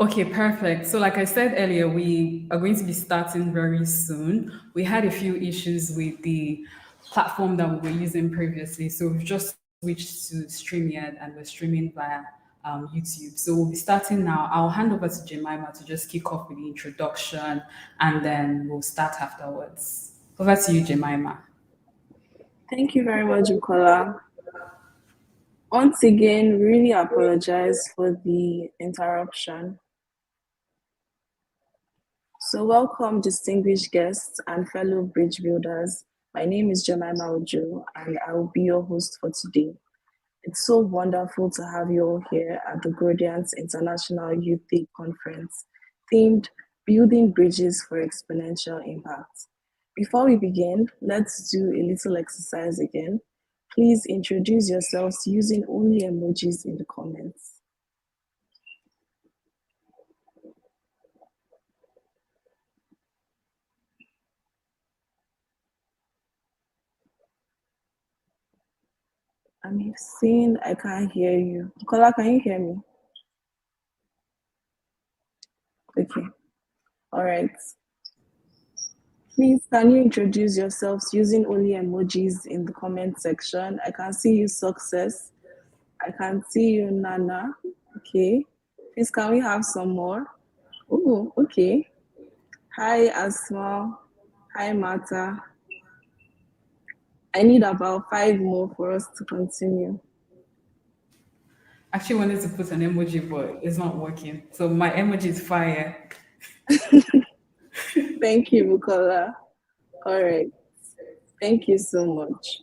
Okay, perfect. So, like I said earlier, we are going to be starting very soon. We had a few issues with the platform that we were using previously. So, we've just switched to StreamYard and we're streaming via YouTube. So, we'll be starting now. I'll hand over to Jemima to just kick off with the introduction and then we'll start afterwards. Over to you, Jemima. Thank you very much, Bukola. Once again, really apologize for the interruption. So, welcome, distinguished guests and fellow bridge builders. My name is Jemima Ojo, and I will be your host for today. It's so wonderful to have you all here at the Growdiance International Youth Day Conference, themed Building Bridges for Exponential Impact. Before we begin, let's do a little exercise again. Please introduce yourselves using only emojis in the comments. I'm seeing I can't hear you. Kola, can you hear me? Okay. All right. Please, can you introduce yourselves using only emojis in the comment section? I can see you, Success. I can see you, Nana. Okay. Please, can we have some more? Oh, okay. Hi, Asma. Hi, Martha. I need about 5 more for us to continue. Actually wanted to put an emoji, but it's not working. So, my emoji is fire. Thank you, Bukola. All right. Thank you so much.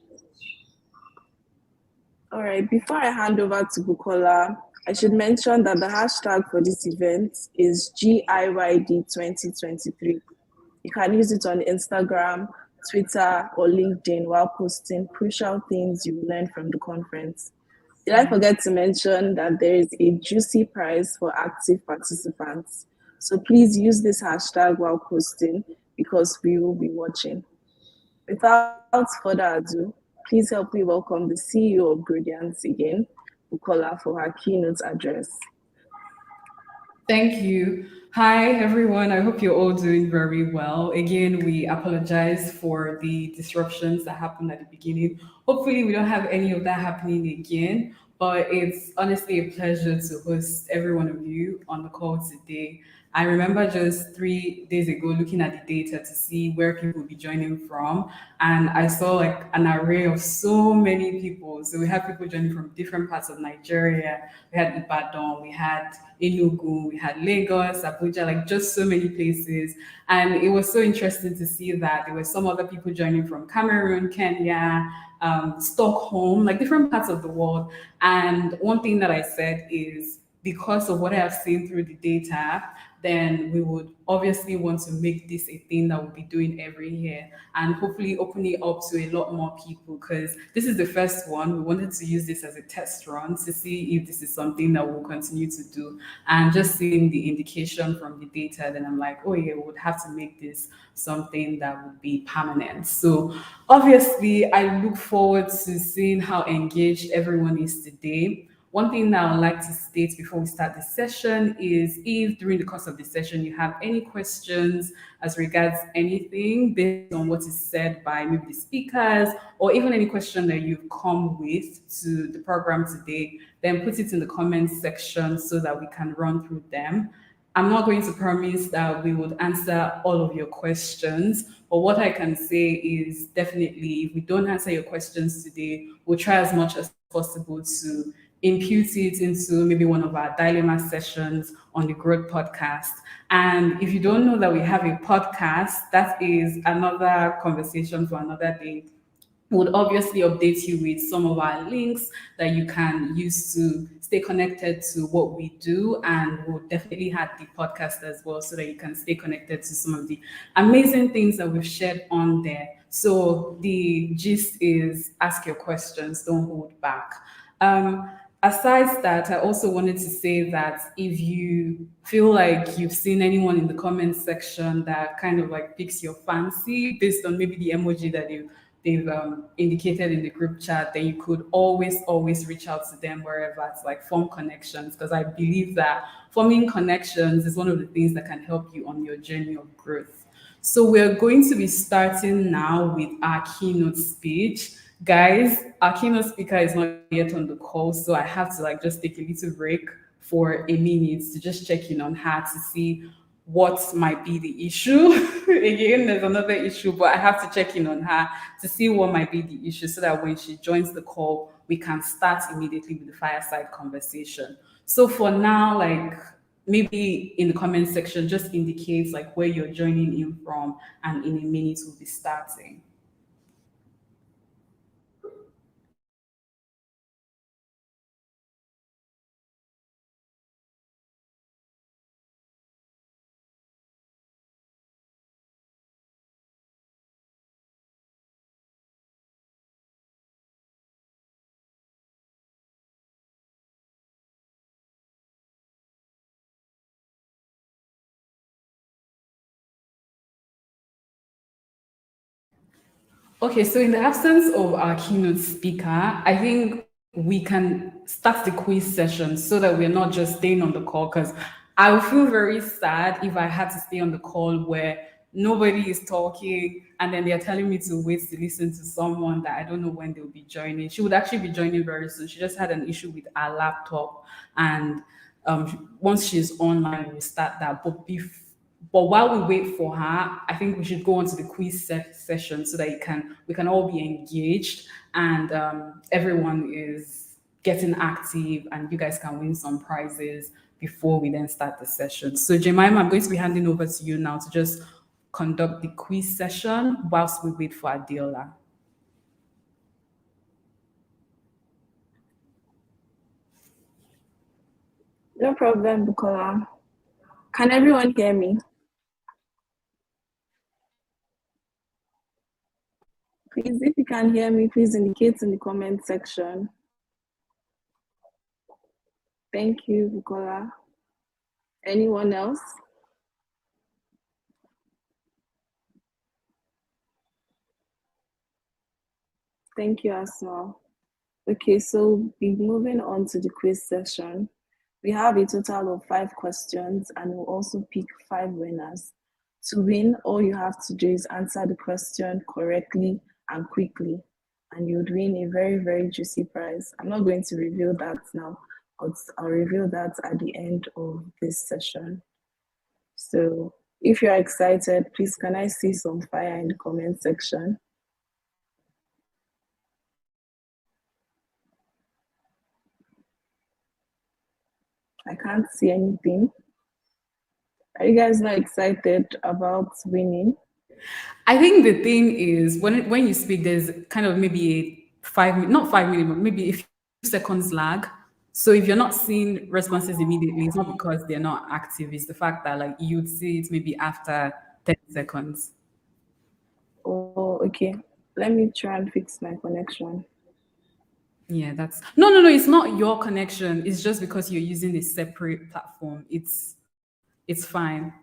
All right, before I hand over to Bukola, I should mention that the hashtag for this event is GIYD 2023. You can use it on Instagram, Twitter, or LinkedIn while posting crucial things you learned from the conference. Did I forget to mention that there is a juicy prize for active participants? So please use this hashtag while posting because we will be watching. Without further ado, please help me welcome the CEO of Growdiance again, Bukola, for her keynote address. Thank you. Hi, everyone. I hope you're all doing very well. Again, we apologize for the disruptions that happened at the beginning. Hopefully, we don't have any of that happening again. But it's honestly a pleasure to host every one of you on the call today. I remember just 3 days ago looking at the data to see where people will be joining from, and I saw like an array of so many people. So we had people joining from different parts of Nigeria. We had Ibadan, we had Enugu, we had Lagos, Abuja, like just so many places. And it was so interesting to see that there were some other people joining from Cameroon, Kenya, Stockholm, like different parts of the world. And one thing that I said is because of what I have seen through the data, then we would obviously want to make this a thing that we'll be doing every year and hopefully open it up to a lot more people because this is the first one. We wanted to use this as a test run to see if this is something that we'll continue to do. And just seeing the indication from the data, then I'm like, oh yeah, we would have to make this something that would be permanent. So obviously, I look forward to seeing how engaged everyone is today. One thing that I would like to state before we start the session is if during the course of the session you have any questions as regards anything based on what is said by maybe the speakers or even any question that you've come with to the program today, then put it in the comments section so that we can run through them. I'm not going to promise that we would answer all of your questions, but what I can say is definitely if we don't answer your questions today, we'll try as much as possible to impute it into maybe one of our dilemma sessions on the Growth podcast. And if you don't know that we have a podcast, that is another conversation for another day. We'll obviously update you with some of our links that you can use to stay connected to what we do. And we'll definitely have the podcast as well so that you can stay connected to some of the amazing things that we've shared on there. So the gist is ask your questions, don't hold back. Aside that, I also wanted to say that if you feel like you've seen anyone in the comment section that kind of like piques your fancy based on maybe the emoji that you they've indicated in the group chat, then you could always reach out to them wherever to like form connections, because I believe that forming connections is one of the things that can help you on your journey of growth. So we're going to be starting now with our keynote speech. Guys, our keynote speaker is not yet on the call, so I have to like just take a little break for a minute to just check in on her to see what might be the issue. Again, there's another issue, but I have to check in on her to see what might be the issue so that when she joins the call, we can start immediately with the fireside conversation. So for now, like maybe in the comment section, just indicates like where you're joining in from, and in a minute we'll be starting. Okay, so in the absence of our keynote speaker, I think we can start the quiz session so that we're not just staying on the call, because I would feel very sad if I had to stay on the call where nobody is talking and then they're telling me to wait to listen to someone that I don't know when they'll be joining. She would actually be joining very soon. She just had an issue with her laptop, and once she's online, we'll start that. But while we wait for her, I think we should go on to the quiz session so that we can all be engaged, and everyone is getting active, and you guys can win some prizes before we then start the session. So Jemima, I'm going to be handing over to you now to just conduct the quiz session whilst we wait for Adiola. No problem, Bukola. Can everyone hear me? Please, if you can hear me, please indicate in the comment section. Thank you, Bukola. Anyone else? Thank you as well. Okay, so we're moving on to the quiz session. We have a total of 5 questions, and we'll also pick 5 winners. To win, all you have to do is answer the question correctly and quickly, and you'd win a very juicy prize. I'm not going to reveal that now, but I'll reveal that at the end of this session. So if you're excited, please can I see some fire in the comment section? I can't see anything. Are you guys not excited about winning? I think the thing is when you speak, there's kind of maybe a not 5 minute, but maybe a few seconds lag. So if you're not seeing responses immediately, it's not because they're not active. It's the fact that like you'd see it maybe after 10 seconds. Oh, okay. Let me try and fix my connection. Yeah, that's no. It's not your connection. It's just because you're using a separate platform. It's fine.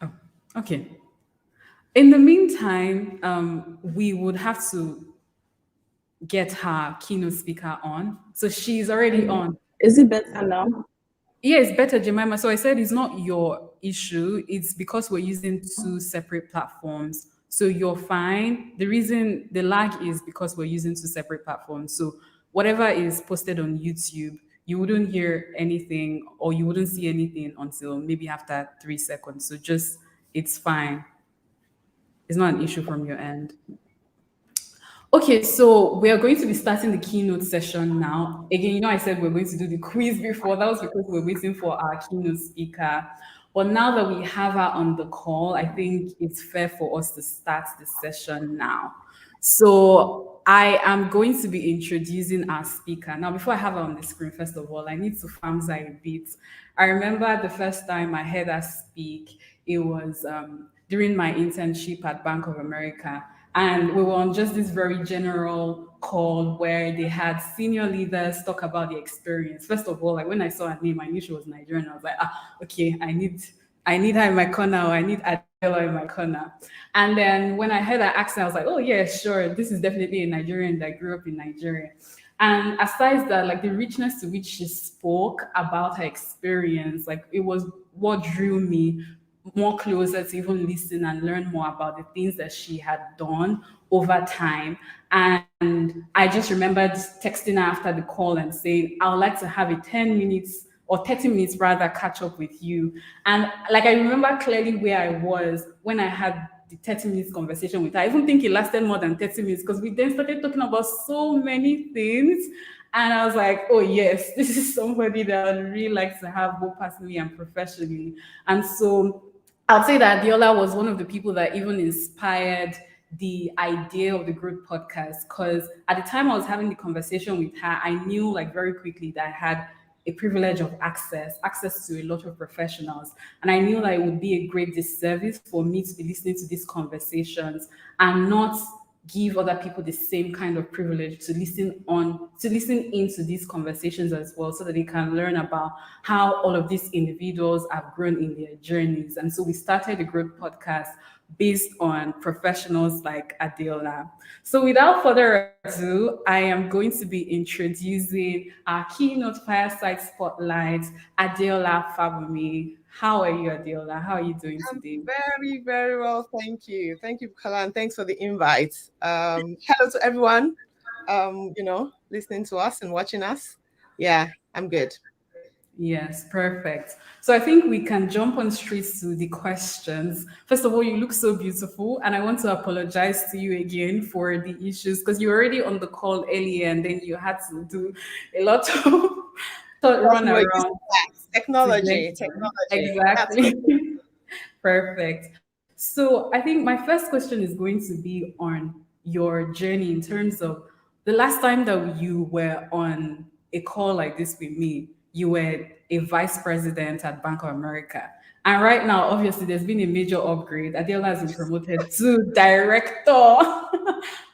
Oh, okay. In the meantime, we would have to get her keynote speaker on. So she's already on. Is it better now? Yeah, it's better, Jemima. So I said it's not your issue. It's because we're using 2 separate platforms. So you're fine. The reason the lag is because we're using 2 separate platforms. So whatever is posted on YouTube, you wouldn't hear anything or you wouldn't see anything until maybe after 3 seconds. So just, it's fine. It's not an issue from your end. Okay, so we are going to be starting the keynote session now. Again, I said we're going to do the quiz before. That was because we're waiting for our keynote speaker. But now that we have her on the call, I think it's fair for us to start the session now. So I am going to be introducing our speaker. Now, before I have her on the screen, first of all, I need to famza a bit. I remember the first time I heard her speak, it was during my internship at Bank of America. And we were on just this very general call where they had senior leaders talk about the experience. First of all, like when I saw her name, I knew she was Nigerian. I was like, okay, I need I need her in my corner, or I need Adela in my corner. And then when I heard that accent, I was like, oh yeah, sure, this is definitely a Nigerian that grew up in Nigeria. And aside that, like the richness to which she spoke about her experience, like it was what drew me more closer to even listen and learn more about the things that she had done over time. And I just remembered texting her after the call and saying, I would like to have a 10 minutes or 30 minutes rather catch up with you. And like I remember clearly where I was when I had the 30 minutes conversation with her. I even think it lasted more than 30 minutes because we then started talking about so many things. And I was like, oh, yes, this is somebody that I would really like to have both personally and professionally. And so I'd say that Diola was one of the people that even inspired the idea of the Growth podcast. Because at the time I was having the conversation with her, I knew like very quickly that I had a privilege of access to a lot of professionals. And I knew that it would be a great disservice for me to be listening to these conversations and not give other people the same kind of privilege to listen into these conversations as well, so that they can learn about how all of these individuals have grown in their journeys. And so we started the Growth podcast based on professionals like Adiola. So without further ado, I am going to be introducing our keynote fireside spotlight, Adiola Fabumi. How are you, Adiola? How are you doing I'm today? very, very well. Thank you. Thank you, Bukola, and thanks for the invite. Hello to everyone, listening to us and watching us. Yeah, I'm good. Yes, perfect. So I think we can jump on straight to the questions. First of all, you look so beautiful, and I want to apologize to you again for the issues because you were already on the call earlier, and then you had to do a lot of Trust run me, we're used around to that. to get Technology, here. technology. That's Exactly. okay. Perfect. So I think my first question is going to be on your journey in terms of the last time that you were on a call like this with me, you were a vice president at Bank of America. And right now, obviously, there's been a major upgrade. Adela has been promoted to director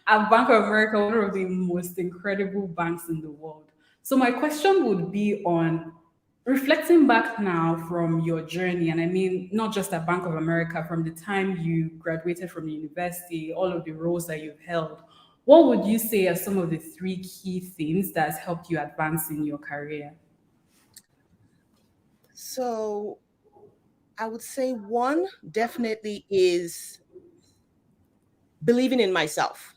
at Bank of America, one of the most incredible banks in the world. So my question would be on reflecting back now from your journey, and I mean not just at Bank of America, from the time you graduated from university, all of the roles that you've held, what would you say are some of the three key things that has helped you advance in your career? So I would say one definitely is believing in myself.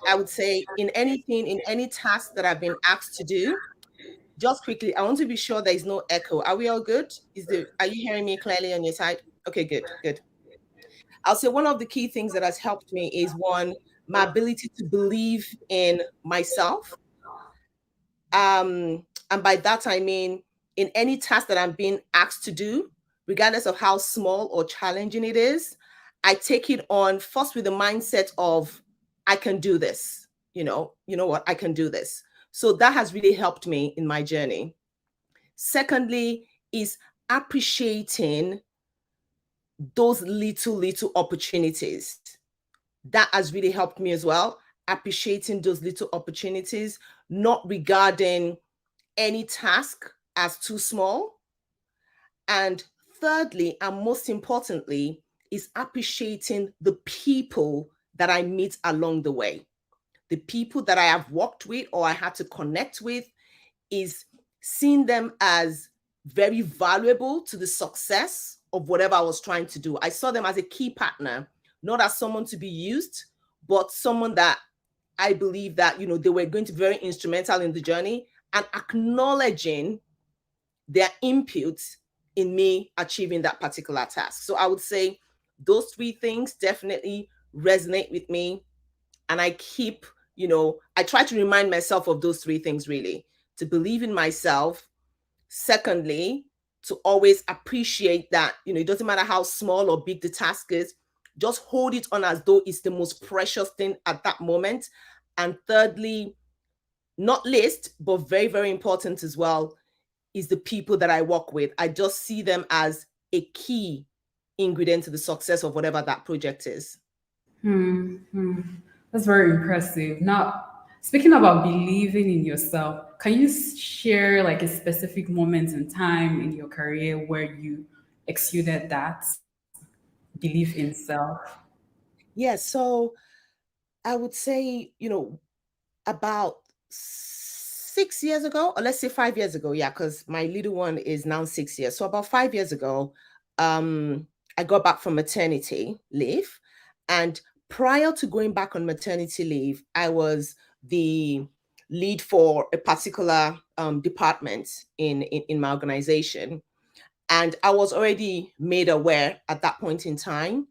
I would say in anything, in any task that I've been asked to do, just quickly, I want to be sure there is no echo. Are we all good? Are you hearing me clearly on your side? Okay, good, good. I'll say one of the key things that has helped me is one, my ability to believe in myself. And by that I mean in any task that I'm being asked to do, regardless of how small or challenging it is, I take it on first with the mindset of I can do this. You know what, I can do this. So that has really helped me in my journey. Secondly, is appreciating those little opportunities. That has really helped me as well. Appreciating those little opportunities, not regarding any task as too small. And thirdly, and most importantly, is appreciating the people that I meet along the way. The people that I have worked with or I had to connect with, is seeing them as very valuable to the success of whatever I was trying to do. I saw them as a key partner, not as someone to be used, but someone that I believe that, they were going to be very instrumental in the journey, and acknowledging their input in me achieving that particular task. So I would say those three things definitely resonate with me. And I try to remind myself of those three things really: to believe in myself. Secondly, to always appreciate that, it doesn't matter how small or big the task is, just hold it on as though it's the most precious thing at that moment. And thirdly, not least, but very, very important as well, is the people that I work with. I just see them as a key ingredient to the success of whatever that project is. That's very impressive. Now, Speaking about believing in yourself, can you share like a specific moment in time in your career where you exuded that belief in self? Yes. So I would say, about 6 years ago, or let's say 5 years ago, yeah, because my little one is now 6 years. So about 5 years ago, I got back from maternity leave. And prior to going back on maternity leave, I was the lead for a particular department in my organization. And I was already made aware at that point in time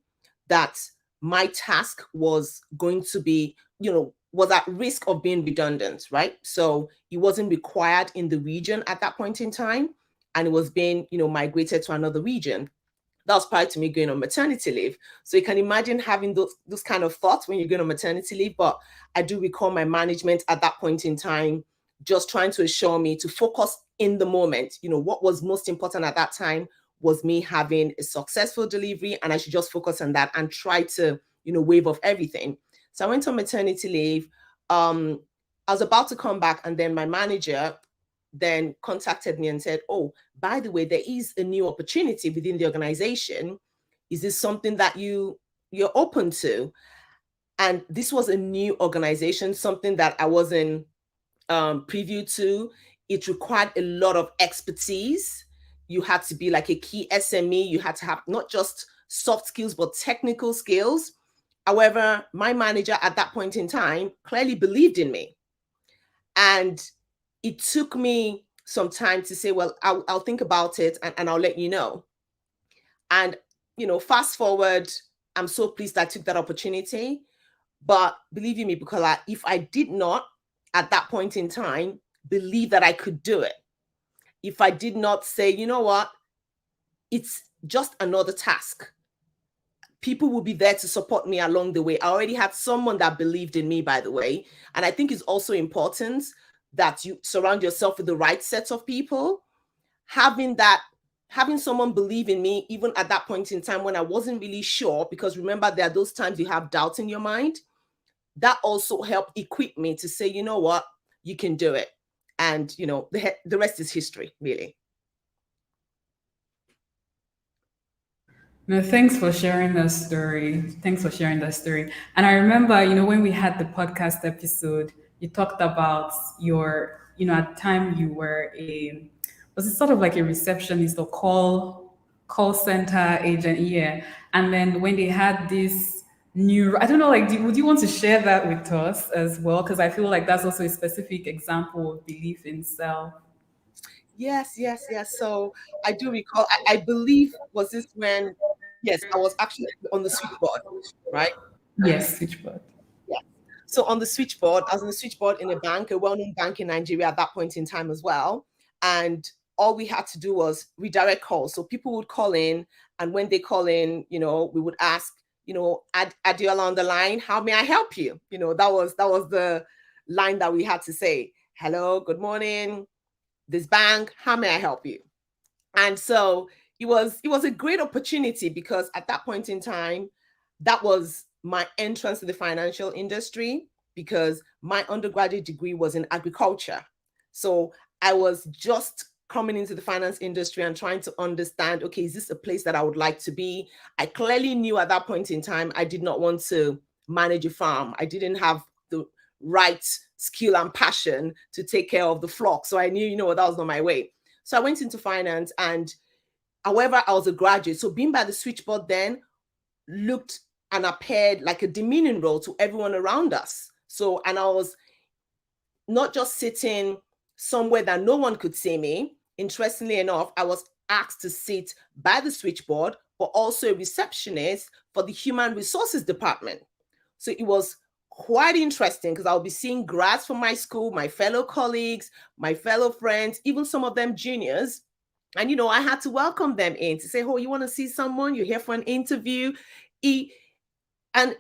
that my task was going to be, was at risk of being redundant, right? So it wasn't required in the region at that point in time. And it was being, migrated to another region. That was prior to me going on maternity leave. So you can imagine having those kind of thoughts when you're going on maternity leave. But I do recall my management at that point in time just trying to assure me to focus in the moment. What was most important at that time was me having a successful delivery, and I should just focus on that and try to, wave off everything. So I went on maternity leave. I was about to come back, and then my manager then contacted me and said, "Oh, by the way, there is a new opportunity within the organization. Is this something that you're open to?" And this was a new organization, something that I wasn't preview to. It required a lot of expertise. You had to be like a key SME. You had to have not just soft skills, but technical skills. However, my manager at that point in time clearly believed in me. And it took me some time to say, well, I'll think about it and I'll let you know. And, fast forward, I'm so pleased I took that opportunity. But believe you me, because if I did not at that point in time believe that I could do it, if I did not say, you know what, it's just another task, people will be there to support me along the way. I already had someone that believed in me, by the way. And I think it's also important that you surround yourself with the right set of people. Having someone believe in me, even at that point in time when I wasn't really sure, because remember, there are those times you have doubt in your mind. That also helped equip me to say, you know what, you can do it. And, the rest is history, really. No, thanks for sharing that story. Thanks for sharing that story. And I remember, when we had the podcast episode, you talked about at the time you were was it sort of like a receptionist or call center agent? Yeah. And then when they had this new, I don't know, like, would you want to share that with us as well? Because I feel like that's also a specific example of belief in self. Yes, yes, yes. So I do recall, I believe, was this when, yes, I was actually on the switchboard, right? Yes, switchboard. Yeah. So on the switchboard, I was on the switchboard in a bank, a well-known bank in Nigeria at that point in time as well. And all we had to do was redirect calls. So people would call in, and when they call in, we would ask, Adiola on the line, how may I help you? That was the line that we had to say. Hello, good morning, this bank, how may I help you? And so it was a great opportunity, because at that point in time, that was my entrance to the financial industry, because my undergraduate degree was in agriculture. So I was just coming into the finance industry and trying to understand, okay, is this a place that I would like to be? I clearly knew at that point in time I did not want to manage a farm. I didn't have the right skill and passion to take care of the flock. So I knew, that was not my way. So I went into finance, and however, I was a graduate. So being by the switchboard then looked and appeared like a demeaning role to everyone around us. So, and I was not just sitting somewhere that no one could see me. Interestingly enough, I was asked to sit by the switchboard, but also a receptionist for the human resources department. So it was quite interesting, because I'll be seeing grads from my school, my fellow colleagues, my fellow friends, even some of them juniors. And, I had to welcome them in to say, oh, you want to see someone? You're here for an interview. And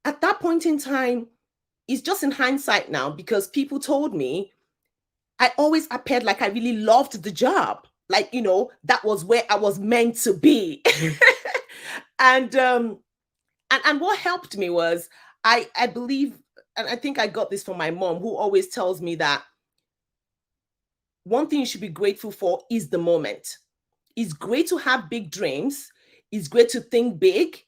at that point in time, it's just in hindsight now, because people told me I always appeared like I really loved the job. Like, that was where I was meant to be. And what helped me was, I believe and I think I got this from my mom, who always tells me that one thing you should be grateful for is the moment. It's great to have big dreams. It's great to think big,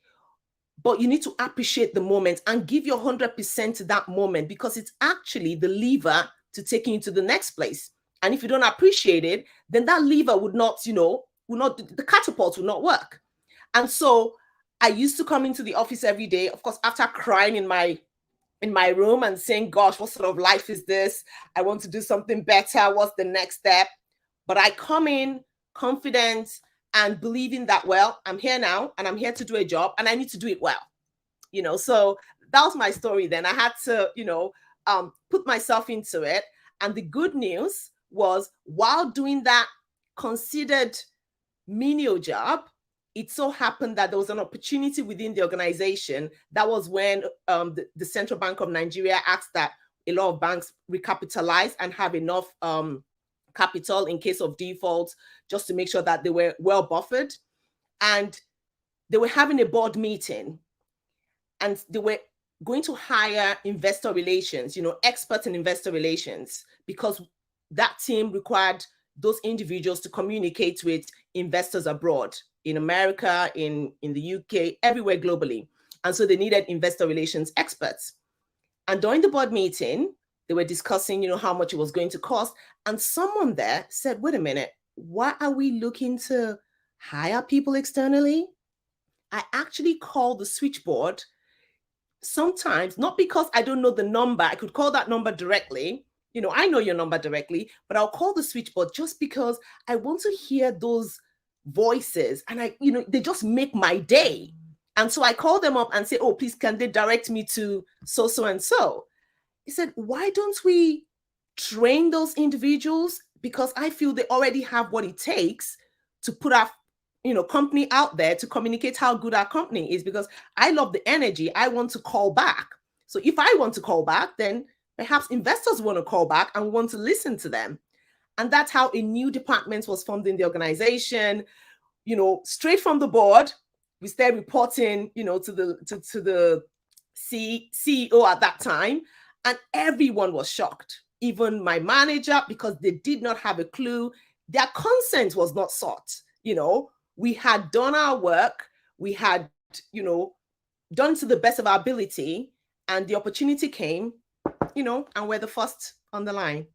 but you need to appreciate the moment and give your 100% to that moment, because it's actually the lever to taking you to the next place. And if you don't appreciate it, then that lever would not, the catapult would not work. And so I used to come into the office every day, of course, after crying in my room and saying, gosh, what sort of life is this? I want to do something better. What's the next step? But I come in confident and believing that, well, I'm here now and I'm here to do a job and I need to do it well. So that was my story then. I had to, put myself into it. And the good news was, while doing that considered menial job, it so happened that there was an opportunity within the organization. That was when the Central Bank of Nigeria asked that a lot of banks recapitalize and have enough capital in case of default, just to make sure that they were well buffered. And they were having a board meeting, and they were going to hire investor relations, experts in investor relations, because that team required those individuals to communicate with investors abroad, in America, in the UK, everywhere globally. And so they needed investor relations experts. And during the board meeting, they were discussing, how much it was going to cost. And someone there said, wait a minute, why are we looking to hire people externally? I actually call the switchboard sometimes, not because I don't know the number. I could call that number directly. I know your number directly, but I'll call the switchboard just because I want to hear those voices, and they just make my day. And so I call them up and say, oh, please, can they direct me to so and so? He said, why don't we train those individuals? Because I feel they already have what it takes to put our company out there, to communicate how good our company is, because I love the energy. I want to call back. So if I want to call back, then perhaps investors want to call back and want to listen to them. And that's how a new department was formed in the organization. Straight from the board, we started reporting, to the CEO at that time, and everyone was shocked. Even my manager, because they did not have a clue. Their consent was not sought. We had done our work. We had, done to the best of our ability, and the opportunity came, and we're the first on the line.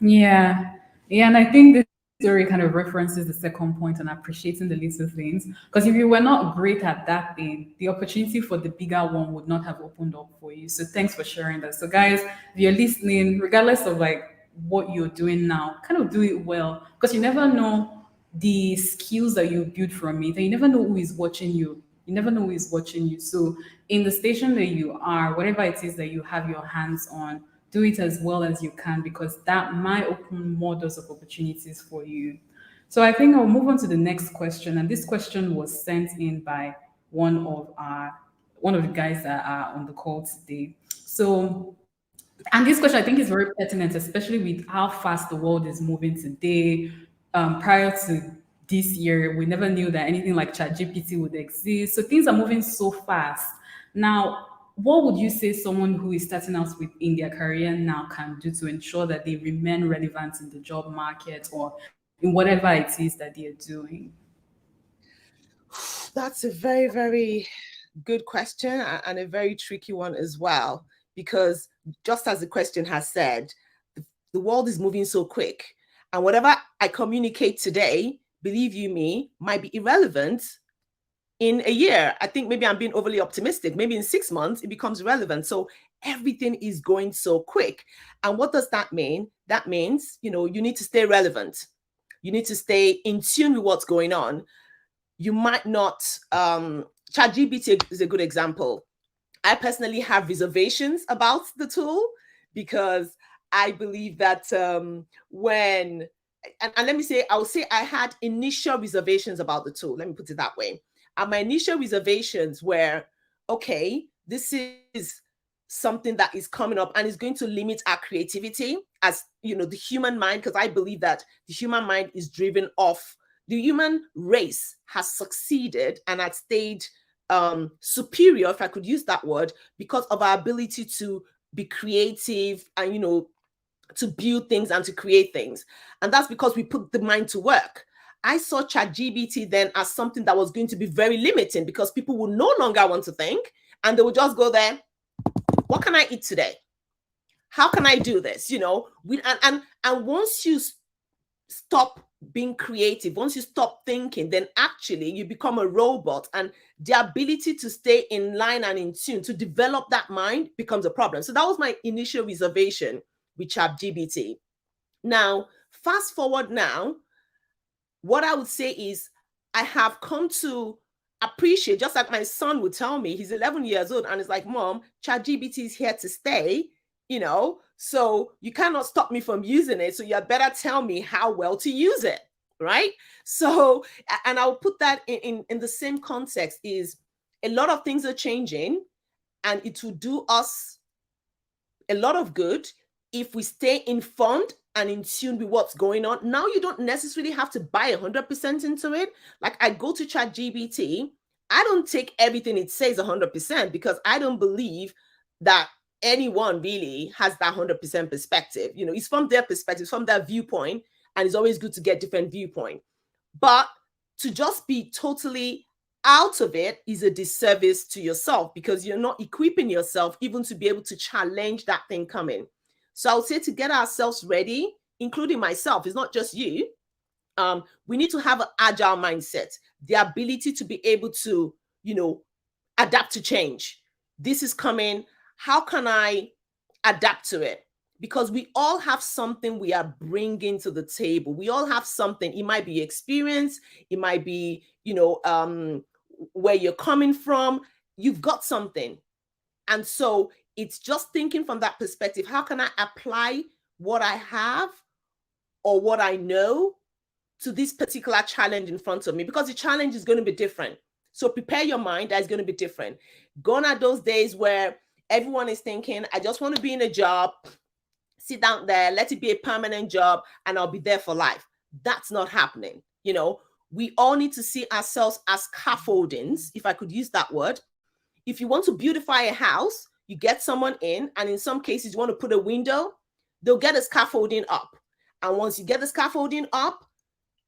Yeah. Yeah. And I think this story kind of references the second point on appreciating the little things. Because if you were not great at that thing, the opportunity for the bigger one would not have opened up for you. So thanks for sharing that. So guys, if you're listening, regardless of like what you're doing now, kind of do it well. Because you never know the skills that you build from it. And you never know who is watching you. You never know who is watching you. So in the station that you are, whatever it is that you have your hands on, do it as well as you can, because that might open more doors of opportunities for you. So I think I'll move on to the next question. And this question was sent in by one of the guys that are on the call today. So, and this question I think is very pertinent, especially with how fast the world is moving today. Prior to this year, we never knew that anything like ChatGPT would exist. So things are moving so fast. Now, what would you say someone who is starting out in their career now can do to ensure that they remain relevant in the job market or in whatever it is that they're doing? That's a very, very good question, and a very tricky one as well, because just as the question has said, the world is moving so quick, and whatever I communicate today, believe you me, might be irrelevant in a year. I think maybe I'm being overly optimistic. Maybe in 6 months, it becomes relevant. So everything is going so quick. And what does that mean? That means, you need to stay relevant. You need to stay in tune with what's going on. You might not, ChatGPT is a good example. I personally have reservations about the tool, because I believe that and let me say, I'll say I had initial reservations about the tool. Let me put it that way. And my initial reservations were, okay, this is something that is coming up and is going to limit our creativity as, the human mind, because I believe that the human mind is driven off. The human race has succeeded and has stayed superior, if I could use that word, because of our ability to be creative and, to build things and to create things. And that's because we put the mind to work. I saw ChatGPT then as something that was going to be very limiting because people will no longer want to think and they will just go there. What can I eat today? How can I do this? And once you stop being creative, once you stop thinking, then actually you become a robot, and the ability to stay in line and in tune to develop that mind becomes a problem. So that was my initial reservation with ChatGPT. Now, fast forward now, what I would say is I have come to appreciate, just like my son would tell me, he's 11 years old, and it's like, Mom, ChatGPT is here to stay, so you cannot stop me from using it. So you better tell me how well to use it, right? So, and I'll put that in the same context is a lot of things are changing, and it will do us a lot of good if we stay informed and in tune with what's going on. Now, you don't necessarily have to buy 100% into it. Like, I go to ChatGPT, I don't take everything it says 100% because I don't believe that anyone really has that 100% perspective. It's from their perspective, from their viewpoint, and it's always good to get different viewpoint. But to just be totally out of it is a disservice to yourself because you're not equipping yourself even to be able to challenge that thing coming. So I would say to get ourselves ready, including myself, it's not just you. We need to have an agile mindset, the ability to be able to, adapt to change. This is coming. How can I adapt to it? Because we all have something we are bringing to the table. We all have something. It might be experience. It might be, where you're coming from. You've got something. And so it's just thinking from that perspective. How can I apply what I have or what I know to this particular challenge in front of me? Because the challenge is going to be different. So prepare your mind. That's going to be different. Gone are those days where everyone is thinking, I just want to be in a job, sit down there, let it be a permanent job, and I'll be there for life. That's not happening. We all need to see ourselves as scaffoldings, if I could use that word. If you want to beautify a house, you get someone in, and in some cases, you want to put a window, they'll get a scaffolding up. And once you get the scaffolding up,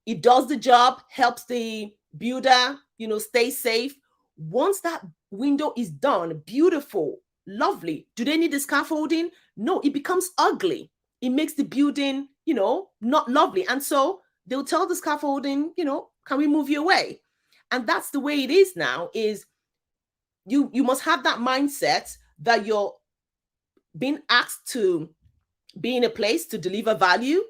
it does the job, helps the builder, stay safe. Once that window is done, beautiful, lovely. Do they need the scaffolding? No, it becomes ugly. It makes the building, not lovely. And so they'll tell the scaffolding, can we move you away? And that's the way it is now, is you must have that mindset that you're being asked to be in a place to deliver value,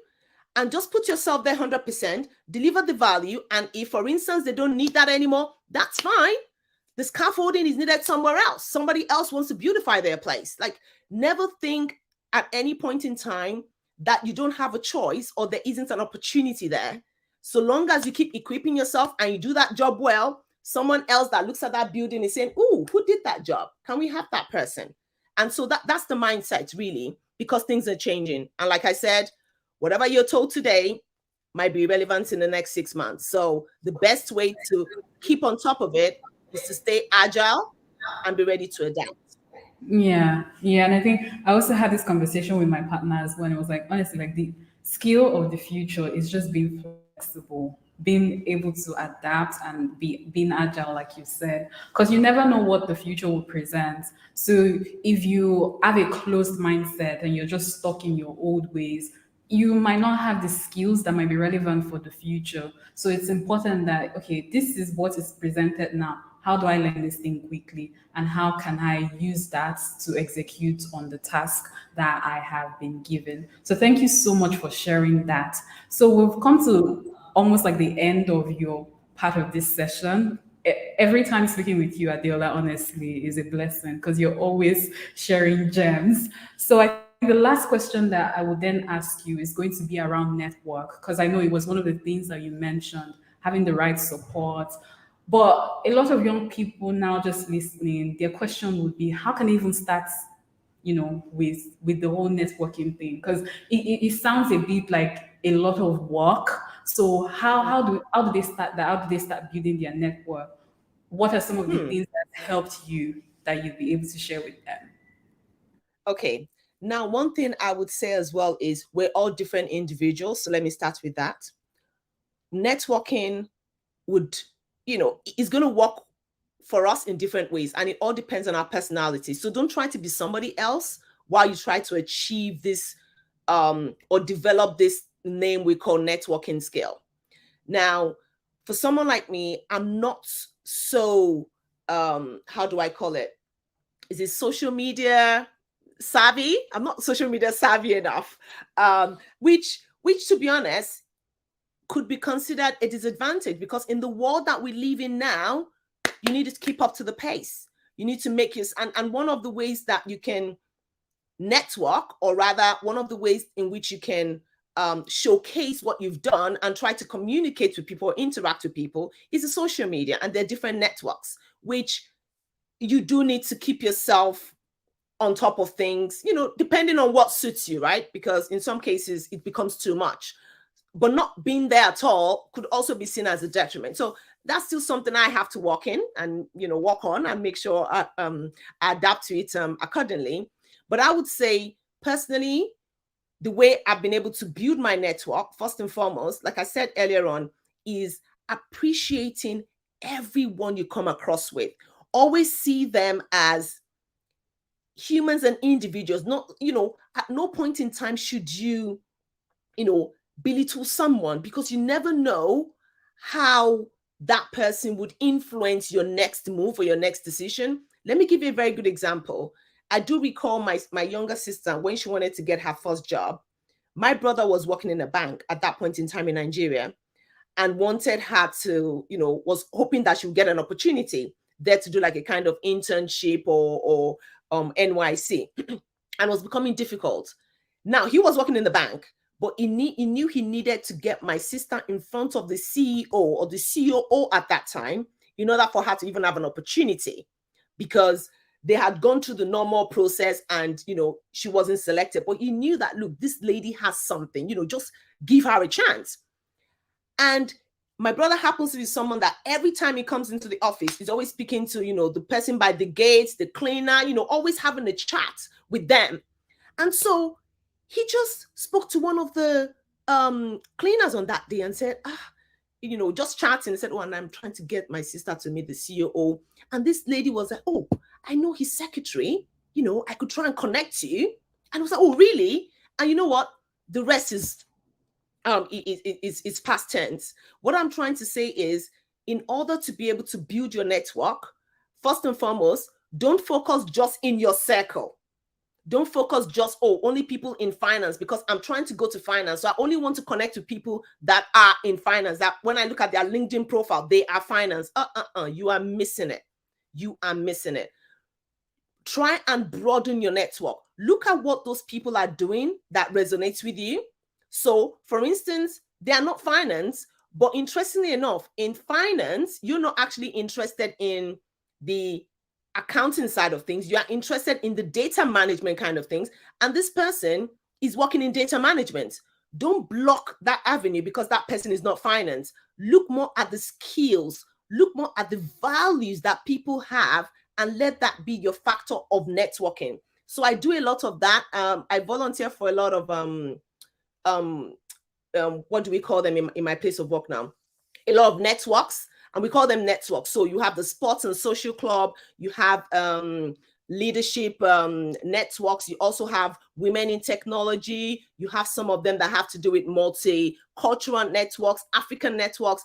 and just put yourself there 100%, deliver the value. And if, for instance, they don't need that anymore, that's fine. The scaffolding is needed somewhere else. Somebody else wants to beautify their place. Like, never think at any point in time that you don't have a choice or there isn't an opportunity there. So long as you keep equipping yourself and you do that job well, someone else that looks at that building is saying, "Ooh, who did that job? Can we have that person?" And so that's the mindset, really, because things are changing. And like I said, whatever you're told today might be relevant in the next 6 months. So the best way to keep on top of it is to stay agile and be ready to adapt. Yeah, yeah, and I think I also had this conversation with my partners when it was like, honestly, like the skill of the future is just being flexible, being able to adapt and being agile, like you said, because you never know what the future will present. So if you have a closed mindset and you're just stuck in your old ways, you might not have the skills that might be relevant for the future. So it's important that, okay, this is what is presented now. How do I learn this thing quickly? And how can I use that to execute on the task that I have been given? So thank you so much for sharing that. So we've come to almost like the end of your part of this session. Every time speaking with you, Adiola, honestly, is a blessing because you're always sharing gems. So I think the last question that I would then ask you is going to be around network, because I know it was one of the things that you mentioned, having the right support. But a lot of young people now just listening, their question would be, how can they even start, with the whole networking thing? Because it sounds a bit like a lot of work. So how do they start that? How do they start building their network? What are some of the things that helped you that you'd be able to share with them? Okay. Now, one thing I would say as well is we're all different individuals. So let me start with that. Networking would, is going to work for us in different ways, and it all depends on our personality. So don't try to be somebody else while you try to achieve this or develop this name we call networking skill. Now, for someone like me, I'm not so how do I call it? Is it social media savvy? I'm not social media savvy enough. Which to be honest could be considered a disadvantage, because in the world that we live in now, you need to keep up to the pace. You need to make your, and one of the ways that you can network, or rather one of the ways in which you can showcase what you've done and try to communicate with people or interact with people, is the social media. And there are different networks, which you do need to keep yourself on top of things, depending on what suits you, right? Because in some cases it becomes too much. But not being there at all could also be seen as a detriment. So that's still something I have to work in and, work on and make sure I adapt to it accordingly. But I would say personally, the way I've been able to build my network, first and foremost, like I said earlier on, is appreciating everyone you come across with. Always see them as humans and individuals. Not, at no point in time should you, belittle someone, because you never know how that person would influence your next move or your next decision. Let me give you a very good example. I do recall my younger sister, when she wanted to get her first job, my brother was working in a bank at that point in time in Nigeria, and wanted her to, was hoping that she would get an opportunity there to do like a kind of internship or NYC, and was becoming difficult. Now, he was working in the bank, but he knew he needed to get my sister in front of the CEO or the COO at that time in order for her to even have an opportunity, because they had gone through the normal process and, she wasn't selected. But he knew that, look, this lady has something, just give her a chance. And my brother happens to be someone that every time he comes into the office, he's always speaking to, the person by the gates, the cleaner, always having a chat with them. And so he just spoke to one of the cleaners on that day and said, just chatting, and said, oh, and I'm trying to get my sister to meet the CEO. And this lady was like, oh, I know his secretary, I could try and connect you. And I was like, oh, really? And you know what? The rest is it's past tense. What I'm trying to say is, in order to be able to build your network, first and foremost, don't focus just in your circle. Don't focus just, only people in finance, because I'm trying to go to finance. So I only want to connect with people that are in finance, that when I look at their LinkedIn profile, they are finance. You are missing it. You are missing it. Try and broaden your network. Look at what those people are doing that resonates with you. So, for instance, they are not finance, but interestingly enough, in finance, you're not actually interested in the accounting side of things. You are interested in the data management kind of things. And this person is working in data management. Don't block that avenue because that person is not finance. Look more at the skills, look more at the values that people have, and let that be your factor of networking. So I do a lot of that. I volunteer for a lot of what do we call them in my place of work now? A lot of networks, and we call them networks. So you have the sports and social club, you have leadership networks, you also have women in technology, you have some of them that have to do with multicultural networks, African networks.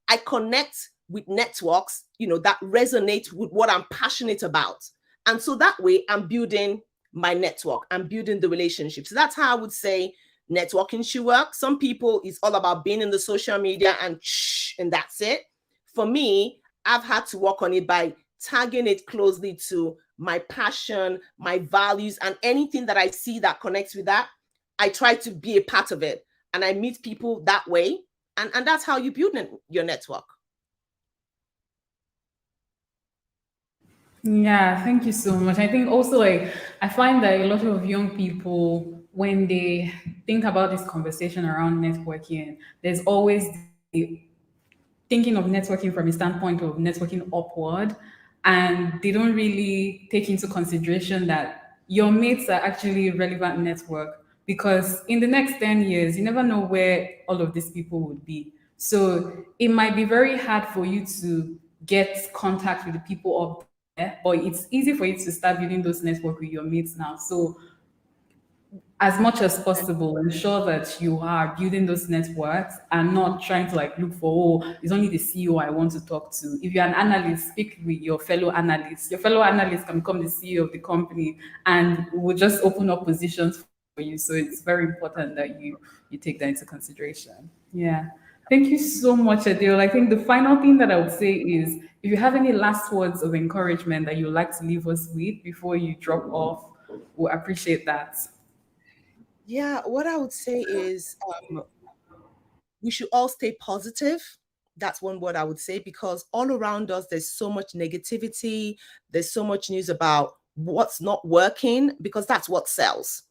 I connect with networks, that resonate with what I'm passionate about. And so that way I'm building my network, I'm building the relationships. So that's how I would say networking should work. Some people, it's all about being in the social media and that's it. For me, I've had to work on it by tagging it closely to my passion, my values, and anything that I see that connects with that, I try to be a part of it. And I meet people that way. And that's how you build your network. Yeah, thank you so much. I think also, I find that a lot of young people, when they think about this conversation around networking, there's always the thinking of networking from a standpoint of networking upward, and they don't really take into consideration that your mates are actually a relevant network, because in the next 10 years, you never know where all of these people would be. So it might be very hard for you to get contact with the people up there, but it's easy for you to start building those network with your mates now. So as much as possible, ensure that you are building those networks and not trying to like look for, oh, it's only the CEO I want to talk to. If you're an analyst, speak with your fellow analysts. Your fellow analysts can become the CEO of the company and will just open up positions for you. So it's very important that you take that into consideration. Yeah. Thank you so much, Adil. I think the final thing that I would say is if you have any last words of encouragement that you'd like to leave us with before you drop off, we'll appreciate that. Yeah, what I would say is we should all stay positive. That's one word I would say, because all around us, there's so much negativity. There's so much news about what's not working, because that's what sells.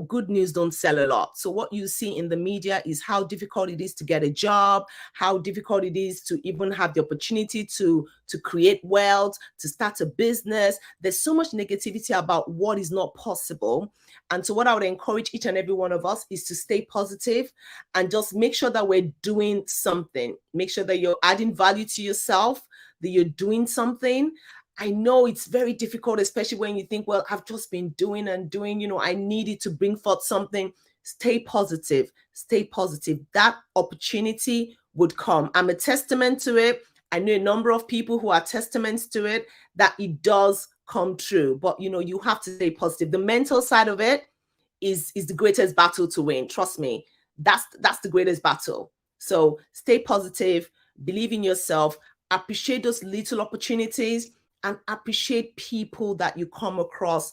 Good news don't sell a lot. So what you see in the media is how difficult it is to get a job, how difficult it is to even have the opportunity to create wealth, to start a business. There's so much negativity about what is not possible. And so what I would encourage each and every one of us is to stay positive and just make sure that we're doing something. Make sure that you're adding value to yourself, that you're doing something. I know it's very difficult, especially when you think, well, I've just been doing and doing, I needed to bring forth something. Stay positive, stay positive. That opportunity would come. I'm a testament to it. I know a number of people who are testaments to it, that it does come true. But, you have to stay positive. The mental side of it is the greatest battle to win. Trust me, that's the greatest battle. So stay positive, believe in yourself, appreciate those little opportunities, and appreciate people that you come across.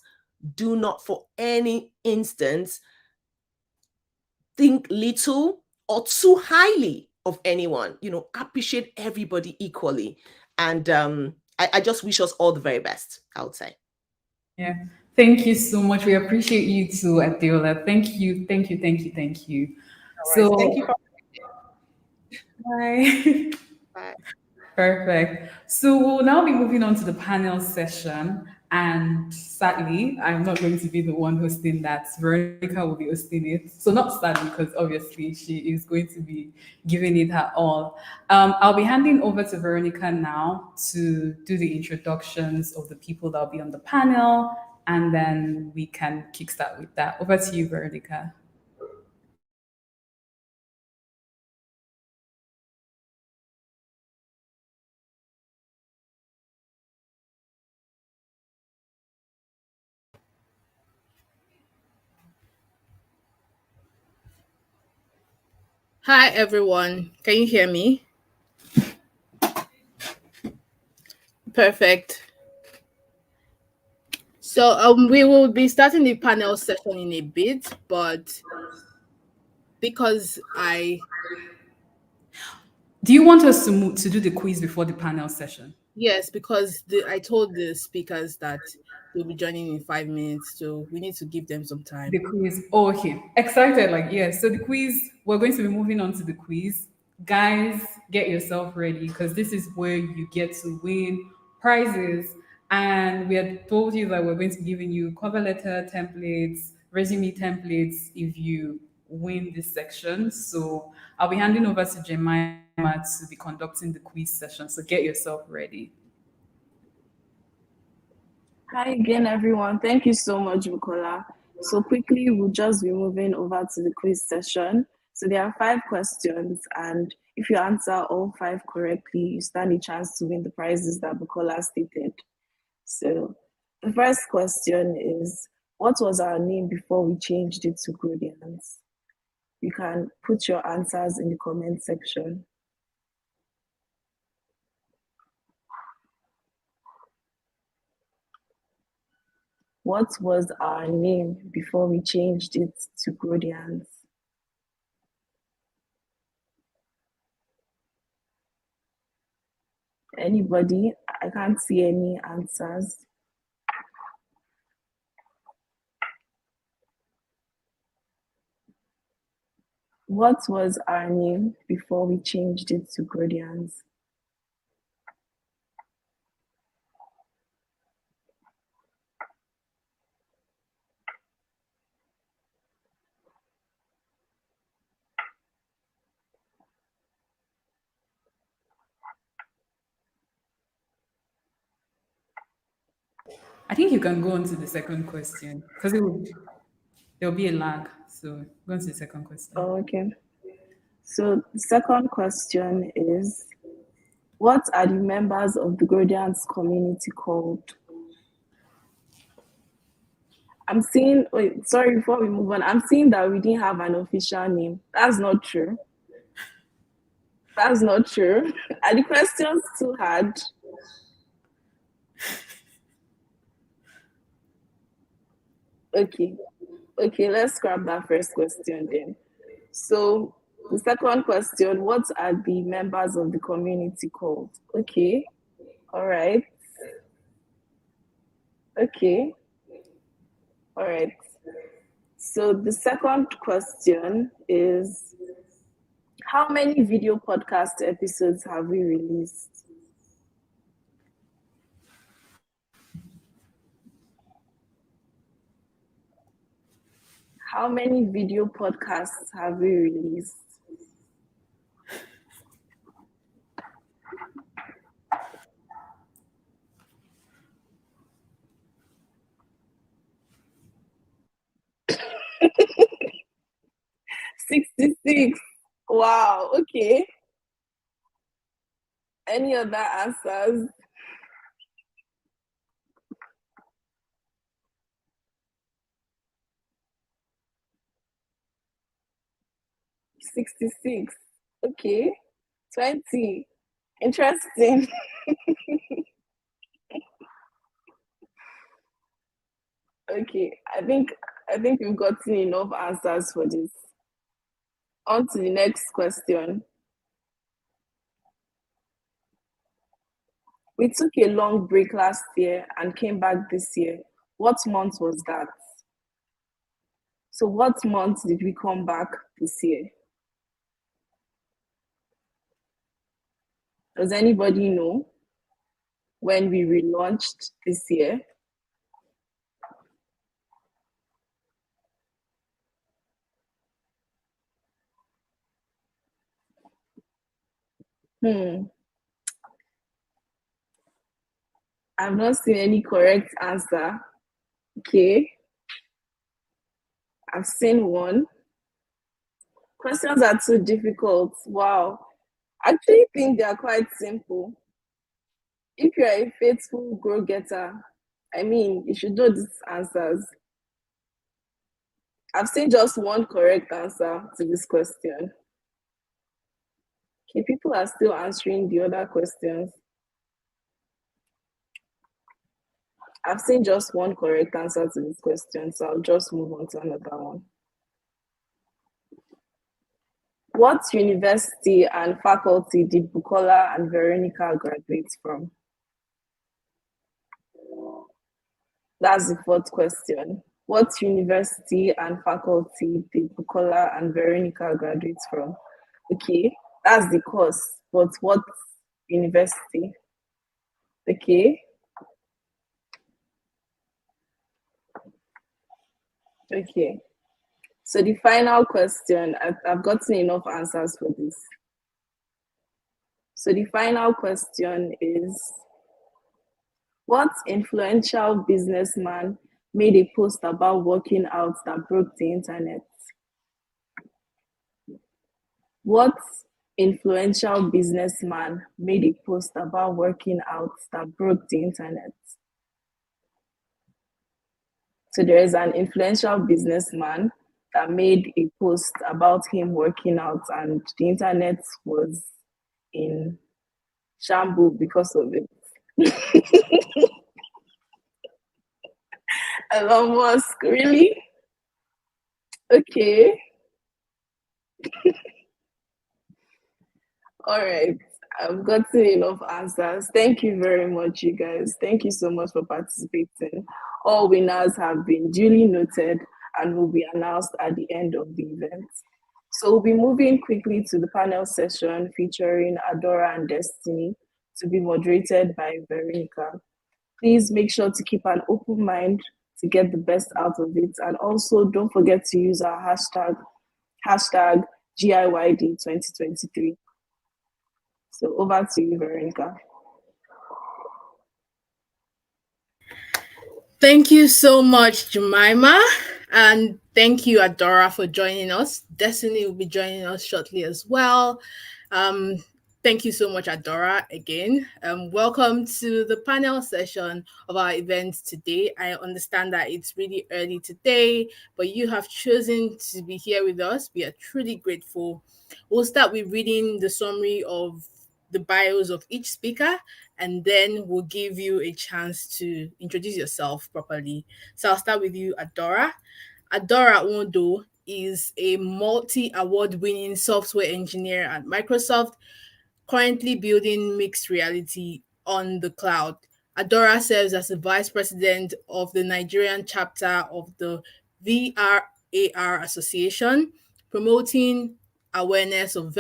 Do not for any instance think little or too highly of anyone. Appreciate everybody equally. And I just wish us all the very best, I would say. Yeah. Thank you so much. We appreciate you too, Adiola. Thank you. Thank you. Thank you. Thank you. All right. Thank you So, for bye. Bye. Perfect. So we'll now be moving on to the panel session. And sadly, I'm not going to be the one hosting that. Veronica will be hosting it. So not sadly, because obviously she is going to be giving it her all. I'll be handing over to Veronica now to do the introductions of the people that will be on the panel, and then we can kickstart with that. Over to you, Veronica. Hi everyone, can you hear me? Perfect. So we will be starting the panel session in a bit, but because Do you want us to do the quiz before the panel session? because I told the speakers that they'll be joining in 5 minutes, so we need to give them some The time. quiz. Oh, okay. Excited. Like, yes. So the quiz, we're going to be moving on to the quiz. Guys, get yourself ready, because this is where you get to win prizes. And we had told you that we're going to be giving you cover letter templates, resume templates if you win this section. So I'll be handing over to Jemima to be conducting the quiz session. So get yourself ready. Hi again, everyone. Thank you so much, Bukola. So quickly, we'll just be moving over to the quiz session. So there are 5 questions, and if you answer all 5 correctly, you stand a chance to win the prizes that Bukola stated. So the first question is, what was our name before we changed it to Growdiance? You can put your answers in the comment section. What was our name before we changed it to Growdiance? Anybody? I can't see any answers. What was our name before we changed it to Growdiance? I think you can go on to the second question because there'll be a lag. So go on to the second question. Oh, okay. So the second question is, what are the members of the Growdiance community called? I'm seeing, wait, sorry, before we move on, I'm seeing that we didn't have an official name. That's not true. That's not true. Are the questions too hard? Okay. Okay, let's scrap that first question then. So the second question, what are the members of the community called? Okay. All right. Okay. All right. So the second question is, how many video podcast episodes have we released? How many video podcasts have we released? $66. Wow, okay. Any other answers? $66. Okay. 20. Interesting. Okay. I think we've gotten enough answers for this. On to the next question. We took a long break last year and came back this year. What month was that? So what month did we come back this year? Does anybody know when we relaunched this year? I've not seen any correct answer. Okay. I've seen one. Questions are too difficult. Wow. I actually think they are quite simple. If you are a faithful grow getter, I mean, you should know these answers. I've seen just one correct answer to this question. Okay, people are still answering the other questions. I've seen just one correct answer to this question, so I'll just move on to another one. What university and faculty did Bukola and Veronica graduate from? That's the fourth question. What university and faculty did Bukola and Veronica graduate from? Okay, that's the course, but what university? Okay. Okay. So the final question, I've gotten enough answers for this. So the final question is, what influential businessman made a post about working out that broke the internet? What influential businessman made a post about working out that broke the internet? So there is an influential businessman that made a post about him working out, and the internet was in shambles because of it. Elon Musk, really? Okay. All right. I've gotten enough answers. Thank you very much, you guys. Thank you so much for participating. All winners have been duly noted and will be announced at the end of the event. So we'll be moving quickly to the panel session featuring Adora and Destiny to be moderated by Veronica. Please make sure to keep an open mind to get the best out of it. And also don't forget to use our hashtag GIYD2023. So over to you, Veronica. Thank you so much, Jemima. And thank you, Adora, for joining us. Destiny will be joining us shortly as well. Um, Thank you so much, Adora, again. Welcome to the panel session of our event today. I understand that it's really early today, but you have chosen to be here with us. We are truly grateful. We'll start with reading the summary of the bios of each speaker, and then we'll give you a chance to introduce yourself properly. So I'll start with you, Adora. Adora Ondo is a multi-award winning software engineer at Microsoft, currently building mixed reality on the cloud. Adora serves as the vice president of the Nigerian chapter of the VRAR Association, promoting awareness of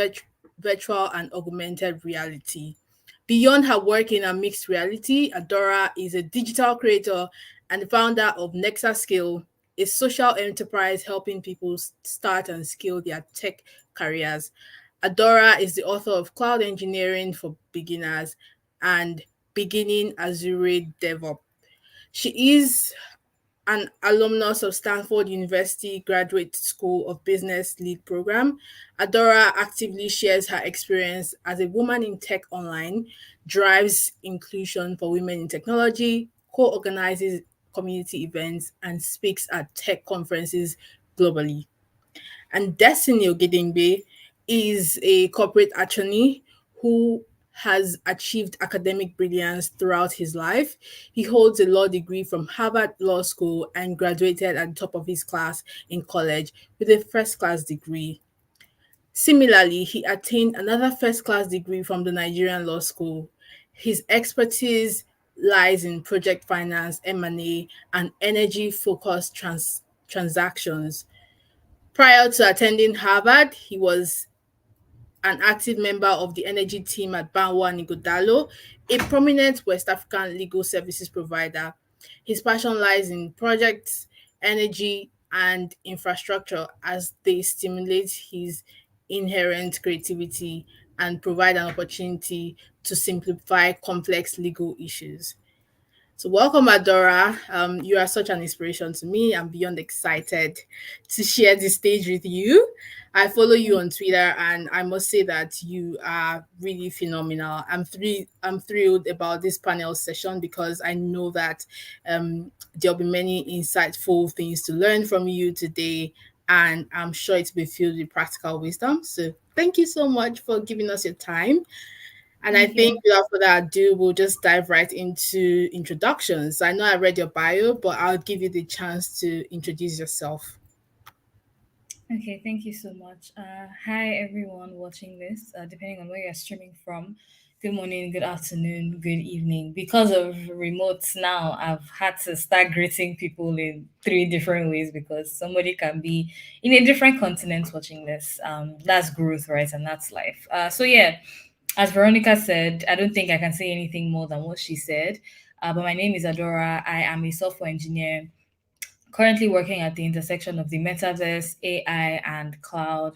virtual and augmented reality. Beyond her work in a mixed reality, Adora is a digital creator and the founder of Nexa Skill, a social enterprise helping people start and scale their tech careers. Adora is the author of Cloud Engineering for Beginners and Beginning Azure DevOps. She is an alumnus of Stanford University Graduate School of Business Lead Program. Adora actively shares her experience as a woman in tech online, drives inclusion for women in technology, co-organizes community events, and speaks at tech conferences globally. And Destiny Ogedengbe is a corporate attorney who has achieved academic brilliance throughout his life. He holds a law degree from Harvard Law School and graduated at the top of his class in college with a first class degree. Similarly, he attained another first class degree from the Nigerian Law School. His expertise lies in project finance, M&A, and energy focused transactions. Prior to attending Harvard, he was an active member of the energy team at Banwa and Igodalo, a prominent West African legal services provider. His passion lies in projects, energy, and infrastructure as they stimulate his inherent creativity and provide an opportunity to simplify complex legal issues. So, welcome, Adora. You are such an inspiration to me. I'm beyond excited to share this stage with you. I follow you on Twitter, and I must say that you are really phenomenal. I'm thrilled about this panel session because I know that there'll be many insightful things to learn from you today, and I'm sure it will be filled with practical wisdom. So, thank you so much for giving us your time. And I Thank you. think without further ado, we'll just dive right into introductions. I know I read your bio, but I'll give you the chance to introduce yourself. Okay, thank you so much. Hi, everyone watching this, depending on where you're streaming from. Good morning, good afternoon, good evening. Because of remotes now, I've had to start greeting people in three different ways because somebody can be in a different continent watching this. That's growth, right? And that's life. So, yeah, as Veronica said, I don't think I can say anything more than what she said. But my name is Adora. I am a software engineer currently working at the intersection of the metaverse, AI, and cloud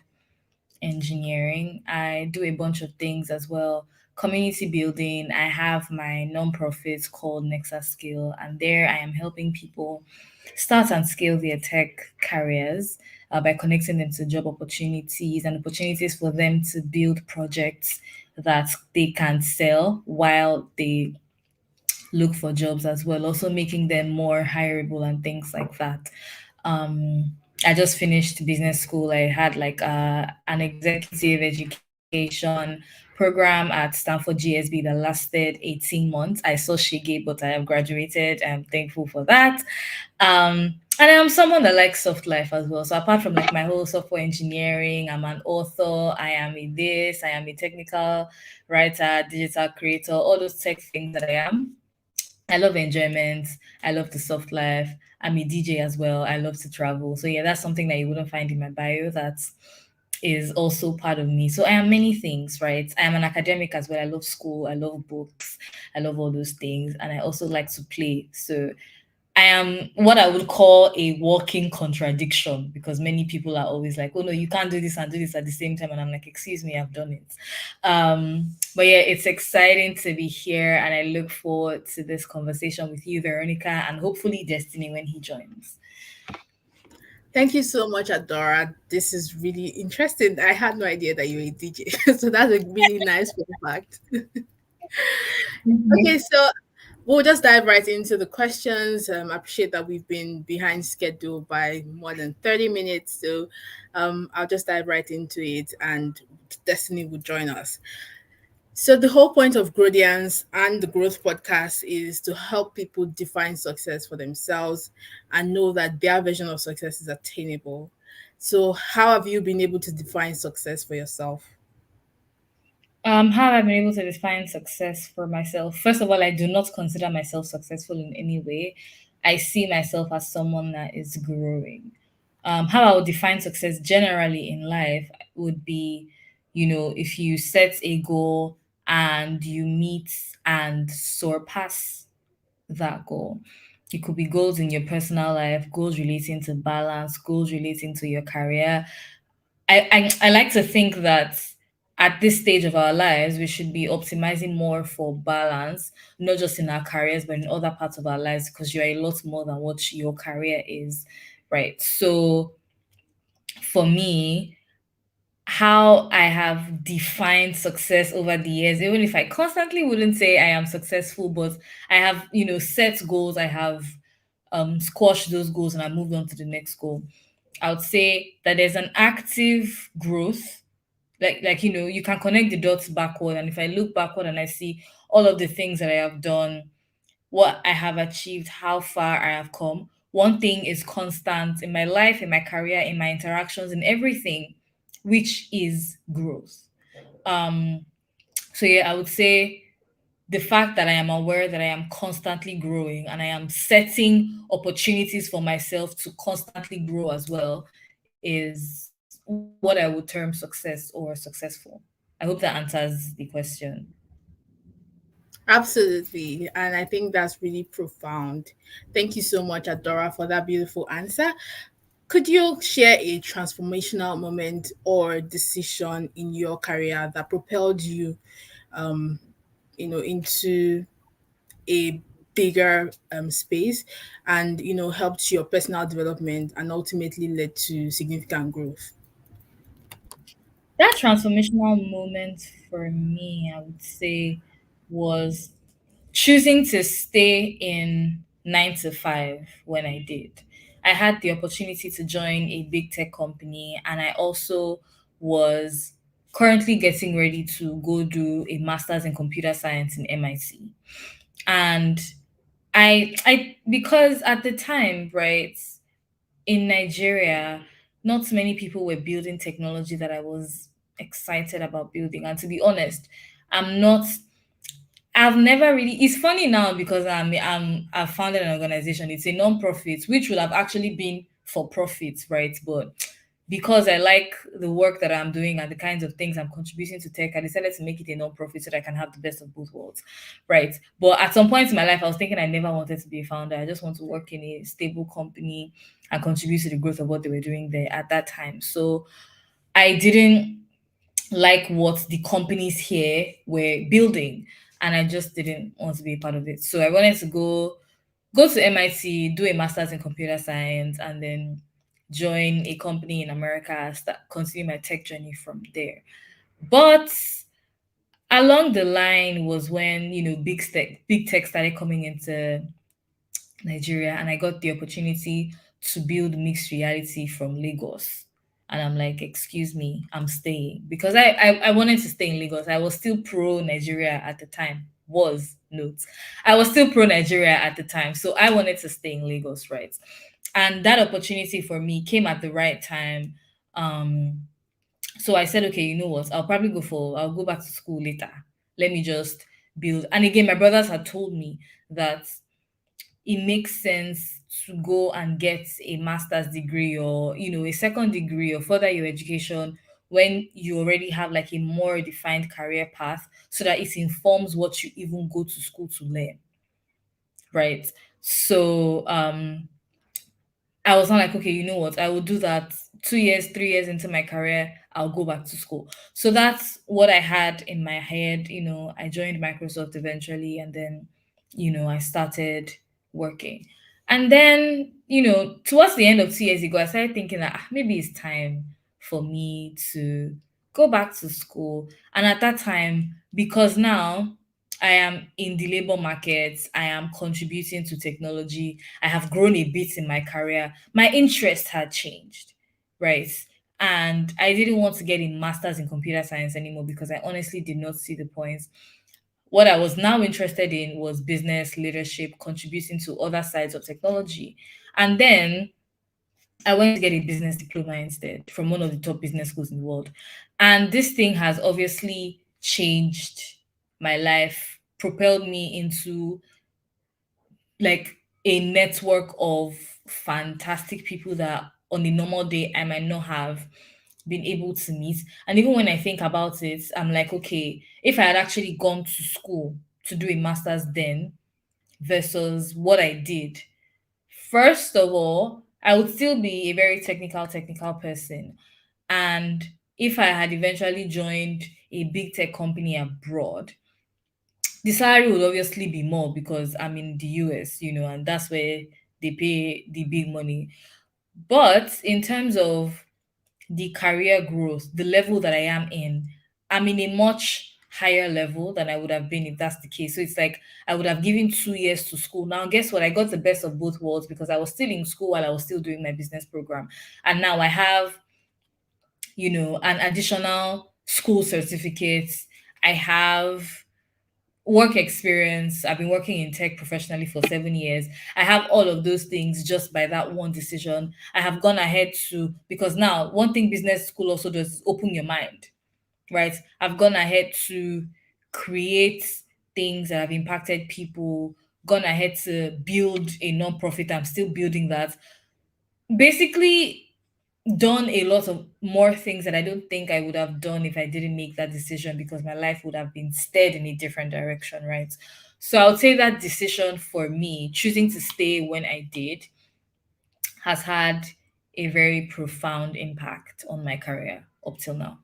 engineering. I do a bunch of things as well. Community building. I have my nonprofit called Nexa Skill, and there I am helping people start and scale their tech careers by connecting them to job opportunities and opportunities for them to build projects that they can sell while they look for jobs as well, also making them more hireable and things like that. I just finished business school. I had like an executive education program at Stanford GSB that lasted 18 months. I saw Shige, but I have graduated. I'm thankful for that. And I'm someone that likes soft life as well. So apart from like my whole software engineering, I'm an author, I am a this, I am a technical writer, digital creator, all those tech things that I am. I love enjoyment. I love the soft life. I'm a DJ as well. I love to travel. So yeah, that's something that you wouldn't find in my bio. That is also part of me. So I am many things, right? I am an academic as well. I love school. I love books. I love all those things. And I also like to play. So I am what I would call a walking contradiction because many people are always like, oh no, you can't do this and do this at the same time. And I'm like, excuse me, I've done it. But yeah, it's exciting to be here, and I look forward to this conversation with you, Veronica, and hopefully Destiny when he joins. Thank you so much, Adora. This is really interesting. I had no idea that you were a DJ. So that's a really nice fun fact. Okay, so we'll just dive right into the questions. I appreciate that we've been behind schedule by more than 30 minutes. So I'll just dive right into it, and Destiny will join us. So the whole point of Growdiance and the Growth Podcast is to help people define success for themselves and know that their version of success is attainable. So how have you been able to define success for yourself? How have I been able to define success for myself? First of all, I do not consider myself successful in any way. I see myself as someone that is growing. How I would define success generally in life would be, if you set a goal and you meet and surpass that goal. It could be goals in your personal life, goals relating to balance, goals relating to your career. I like to think that at this stage of our lives, we should be optimizing more for balance, not just in our careers, but in other parts of our lives, because you're a lot more than what your career is, right? So for me, how I have defined success over the years, even if I constantly wouldn't say I am successful, but I have, set goals, I have squashed those goals and I moved on to the next goal. I would say that there's an active growth, like you can connect the dots backward, and if I look backward and I see all of the things that I have done, what I have achieved, how far I have come, one thing is constant in my life, in my career, in my interactions, in everything, which is growth. um so yeah, I would say the fact that I am aware that I am constantly growing and I am setting opportunities for myself to constantly grow as well is what I would term success or successful. I hope that answers the question. Absolutely. And I think that's really profound. Thank you so much, Adora, for that beautiful answer. Could you share a transformational moment or decision in your career that propelled you, um, into a bigger space and helped your personal development and ultimately led to significant growth? That transformational moment for me, I would say, was choosing to stay in 9 to 5 when I did. I had the opportunity to join a big tech company, and I also was currently getting ready to go do a master's in computer science in MIT. And I because at the time, right, in Nigeria, not many people were building technology that I was excited about building. And to be honest, I'm not I've never really. It's funny now because I've founded an organization. It's a non-profit, which would have actually been for profit, right? But because I like the work that I'm doing and the kinds of things I'm contributing to tech, I decided to make it a non-profit so that I can have the best of both worlds, right? But at some point in my life, I was thinking I never wanted to be a founder. I just want to work in a stable company and contribute to the growth of what they were doing there at that time. So I didn't like what the companies here were building, and I just didn't want to be a part of it. So I wanted to go to MIT, do a master's in computer science, and then join a company in America, start continue my tech journey from there. But along the line was when big tech started coming into Nigeria, and I got the opportunity to build mixed reality from Lagos. And I'm like, excuse me, I'm staying because I wanted to stay in Lagos. I was still pro Nigeria at the time. Was notes. I was still pro Nigeria at the time. So I wanted to stay in Lagos, right? And that opportunity for me came at the right time. So I said, okay, you know what? I'll go back to school later. Let me just build. And again, my brothers had told me that it makes sense to go and get a master's degree or a second degree or further your education when you already have like a more defined career path so that it informs what you even go to school to learn, right? So I was not like, okay, you know what? I will do that 2 years, 3 years into my career. I'll go back to school. So that's what I had in my head. I joined Microsoft eventually, and then, I started working. And then, towards the end of 2 years ago, I started thinking that maybe it's time for me to go back to school. And at that time, because now I am in the labor market, I am contributing to technology, I have grown a bit in my career, my interest had changed, right? And I didn't want to get a master's in computer science anymore because I honestly did not see the point. What I was now interested in was business, leadership, contributing to other sides of technology. And then I went to get a business diploma instead from one of the top business schools in the world. And this thing has obviously changed my life, propelled me into like a network of fantastic people that on a normal day I might not have been able to meet. And even when I think about it, I'm like, okay, if I had actually gone to school to do a master's then versus what I did, first of all, I would still be a very technical person. And if I had eventually joined a big tech company abroad, the salary would obviously be more because I'm in the US, and that's where they pay the big money. But in terms of the career growth, the level that I am in, I'm in a much higher level than I would have been if that's the case. So it's like I would have given 2 years to school. Now, guess what? I got the best of both worlds because I was still in school while I was still doing my business program. And now I have, an additional school certificate. I have work experience. I've been working in tech professionally for 7 years. I have all of those things just by that one decision. I have gone ahead to, because now one thing business school also does is open your mind, right? I've gone ahead to create things that have impacted people, gone ahead to build a non-profit. I'm still building that. Basically, done a lot of more things that I don't think I would have done if I didn't make that decision because my life would have been steered in a different direction, right? So I would say that decision for me, choosing to stay when I did, has had a very profound impact on my career up till now.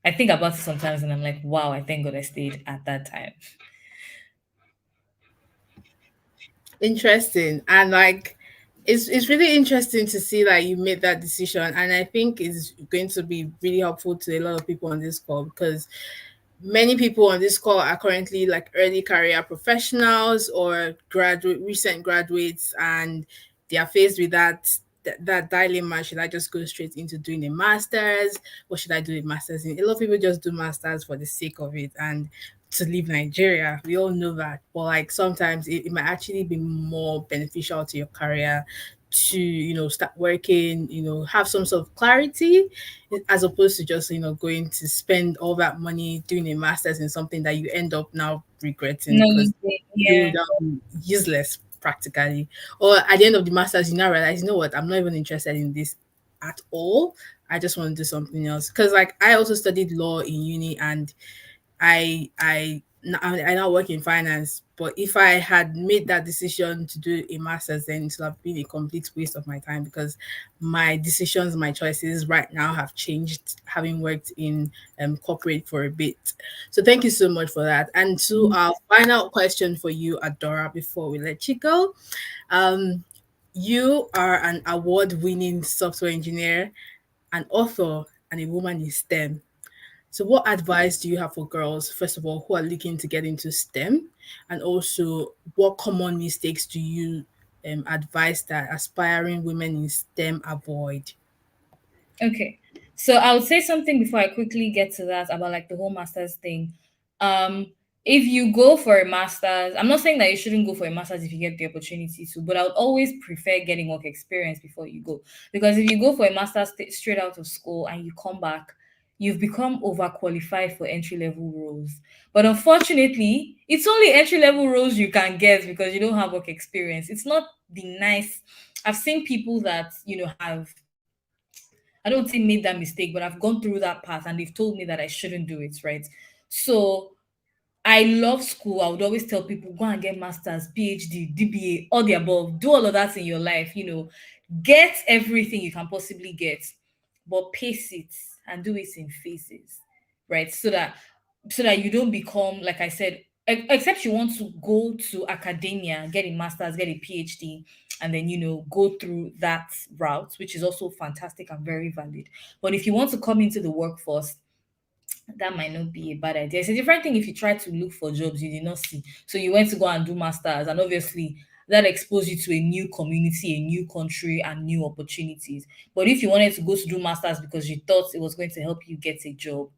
I think about it sometimes and I'm like, wow, I thank God I stayed at that time. Interesting. And like it's really interesting to see that you made that decision. And I think it's going to be really helpful to a lot of people on this call because many people on this call are currently like early career professionals or recent graduates, and they are faced with that dilemma. Should I just go straight into doing a master's? What should I do a master's in? A lot of people just do masters for the sake of it and to leave Nigeria. We all know that. But like sometimes it might actually be more beneficial to your career to start working, have some sort of clarity as opposed to just going to spend all that money doing a master's in something that you end up now regretting No, because you yeah. would useless practically. Or at the end of the master's, you now realize, you know what, I'm not even interested in this at all. I just want to do something else. Because like I also studied law in uni, and I now work in finance. But if I had made that decision to do a master's, then it would have been a complete waste of my time because my decisions, my choices right now have changed, having worked in corporate for a bit. So thank you so much for that. And to our final question for you, Adora, before we let you go, um, you are an award-winning software engineer, an author, and a woman in STEM. So, what advice do you have for girls, first of all, who are looking to get into STEM? And also, what common mistakes do you advise that aspiring women in STEM avoid? Okay. So I would say something before I quickly get to that about like the whole master's thing. Um, if you go for a master's, I'm not saying that you shouldn't go for a master's if you get the opportunity to, but I would always prefer getting work experience before you go. Because if you go for a master's straight out of school and you come back, you've become overqualified for entry level roles. But unfortunately, it's only entry level roles you can get because you don't have work experience. It's not the nice. I've seen people that, have I don't say made that mistake, but I've gone through that path and they've told me that I shouldn't do it, right? So I love school. I would always tell people go and get masters, PhD, DBA, all the above. Do all of that in your life, Get everything you can possibly get, but pace it and do it in phases, right? So that you don't become, like I said, except you want to go to academia, get a master's, get a PhD, and then go through that route, which is also fantastic and very valid. But if you want to come into the workforce, that might not be a bad idea. It's a different thing if you try to look for jobs you did not see. So you went to go and do masters, and obviously that exposed you to a new community, a new country, and new opportunities. But if you wanted to go to do masters because you thought it was going to help you get a job,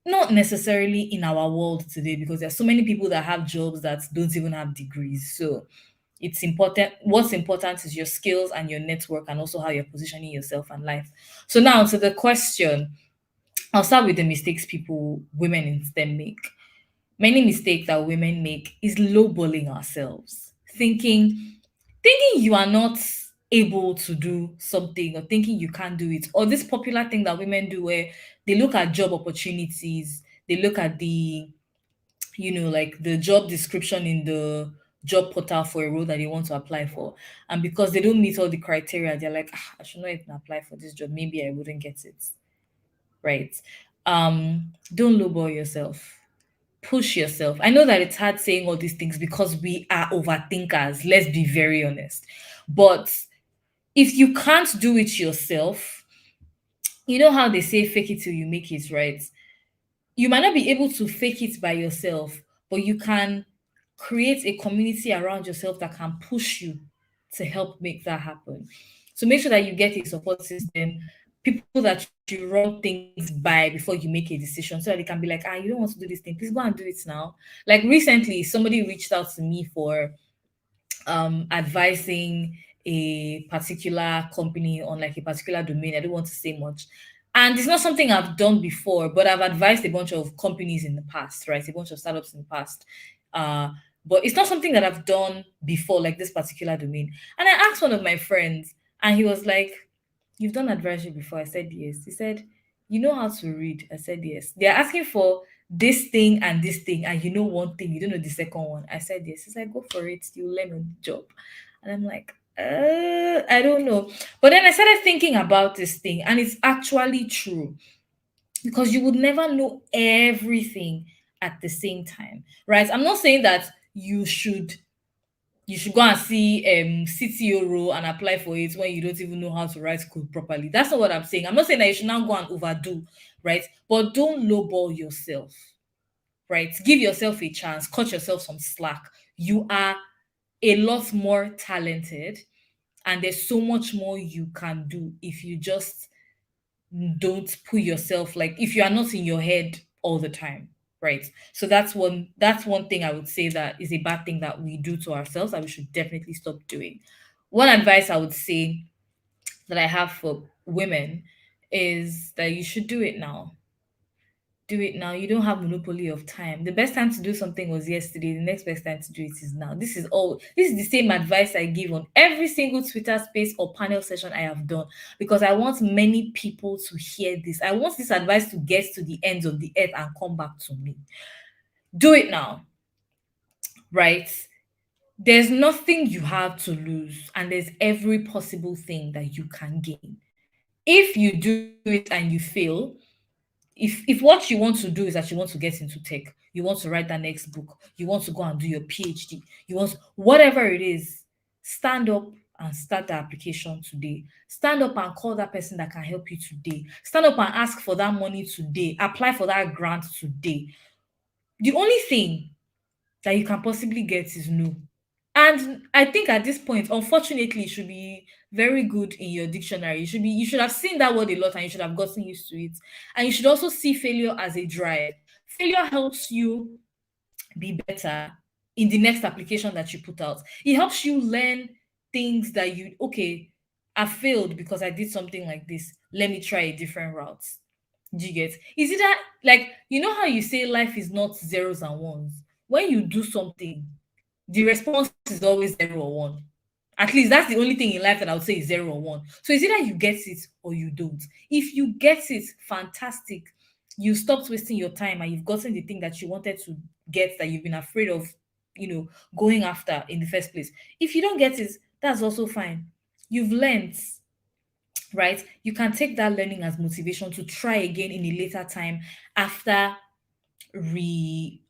not necessarily in our world today, because there's so many people that have jobs that don't even have degrees. So it's important. What's important is your skills and your network, and also how you're positioning yourself and life. So now to the question, I'll start with the mistakes women in STEM make. Many mistakes that women make is lowballing ourselves, thinking you are not able to do something, or thinking you can't do it, or this popular thing that women do where they look at job opportunities, they look at the like the job description in the job portal for a role that they want to apply for, and because they don't meet all the criteria, they're like, I should not even apply for this job, maybe I wouldn't get it, right? Don't lowball yourself, push yourself. I know that it's hard saying all these things because we are overthinkers, let's be very honest. But if you can't do it yourself, you know how they say fake it till you make it, right? You might not be able to fake it by yourself, but you can create a community around yourself that can push you to help make that happen. So make sure that you get a support system, people that you run things by before you make a decision, so that they can be like, you don't want to do this thing, please go and do it now. Like recently, somebody reached out to me for advising a particular company on like a particular domain. I don't want to say much. And it's not something I've done before, but I've advised a bunch of companies in the past, right? A bunch of startups in the past. But it's not something that I've done before, like this particular domain. And I asked one of my friends, and he was like, "You've done advisory before?" I said, "Yes." He said, "You know how to read?" I said, "Yes." "They're asking for this thing, and you know one thing, you don't know the second one." I said, "Yes." He's like, "Go for it. You'll learn on the job." And I'm like, I don't know. But then I started thinking about this thing, and it's actually true, because you would never know everything at the same time, right? I'm not saying that you should go and see CTO role and apply for it when you don't even know how to write code properly. That's not what I'm saying. I'm not saying that you should now go and overdo, right? But don't lowball yourself, right? Give yourself a chance, cut yourself some slack. You are a lot more talented, and there's so much more you can do if you just don't put yourself, like, if you are not in your head all the time, right? So that's one thing I would say that is a bad thing that we do to ourselves that we should definitely stop doing. One advice I would say that I have for women is that you should do it now. Do it now. You don't have monopoly of time. The best time to do something was yesterday. The next best time to do it is now. This is the same advice I give on every single Twitter space or panel session I have done, because I want many people to hear this. I want this advice to get to the ends of the earth and come back to me. Do it now, right? There's nothing you have to lose, and there's every possible thing that you can gain. If you do it and you fail, if what you want to do is that you want to get into tech, you want to write that next book, you want to go and do your PhD, whatever it is, stand up and start the application today. Stand up and call that person that can help you today. Stand up and ask for that money today. Apply for that grant today. The only thing that you can possibly get is no. And I think at this point, unfortunately, it should be very good in your dictionary. You should have seen that word a lot, and you should have gotten used to it. And you should also see failure as a drive. Failure helps you be better in the next application that you put out. It helps you learn things that okay, I failed because I did something like this. Let me try a different route. Do you get? Is it that, like, you know how you say life is not zeros and ones? When you do something, the response is always 0 or 1. At least that's the only thing in life that I would say is 0 or 1. So it's either you get it or you don't. If you get it, fantastic. You stopped wasting your time and you've gotten the thing that you wanted to get, that you've been afraid of, going after in the first place. If you don't get it, that's also fine. you've learned, right? You can take that learning as motivation to try again in a later time after re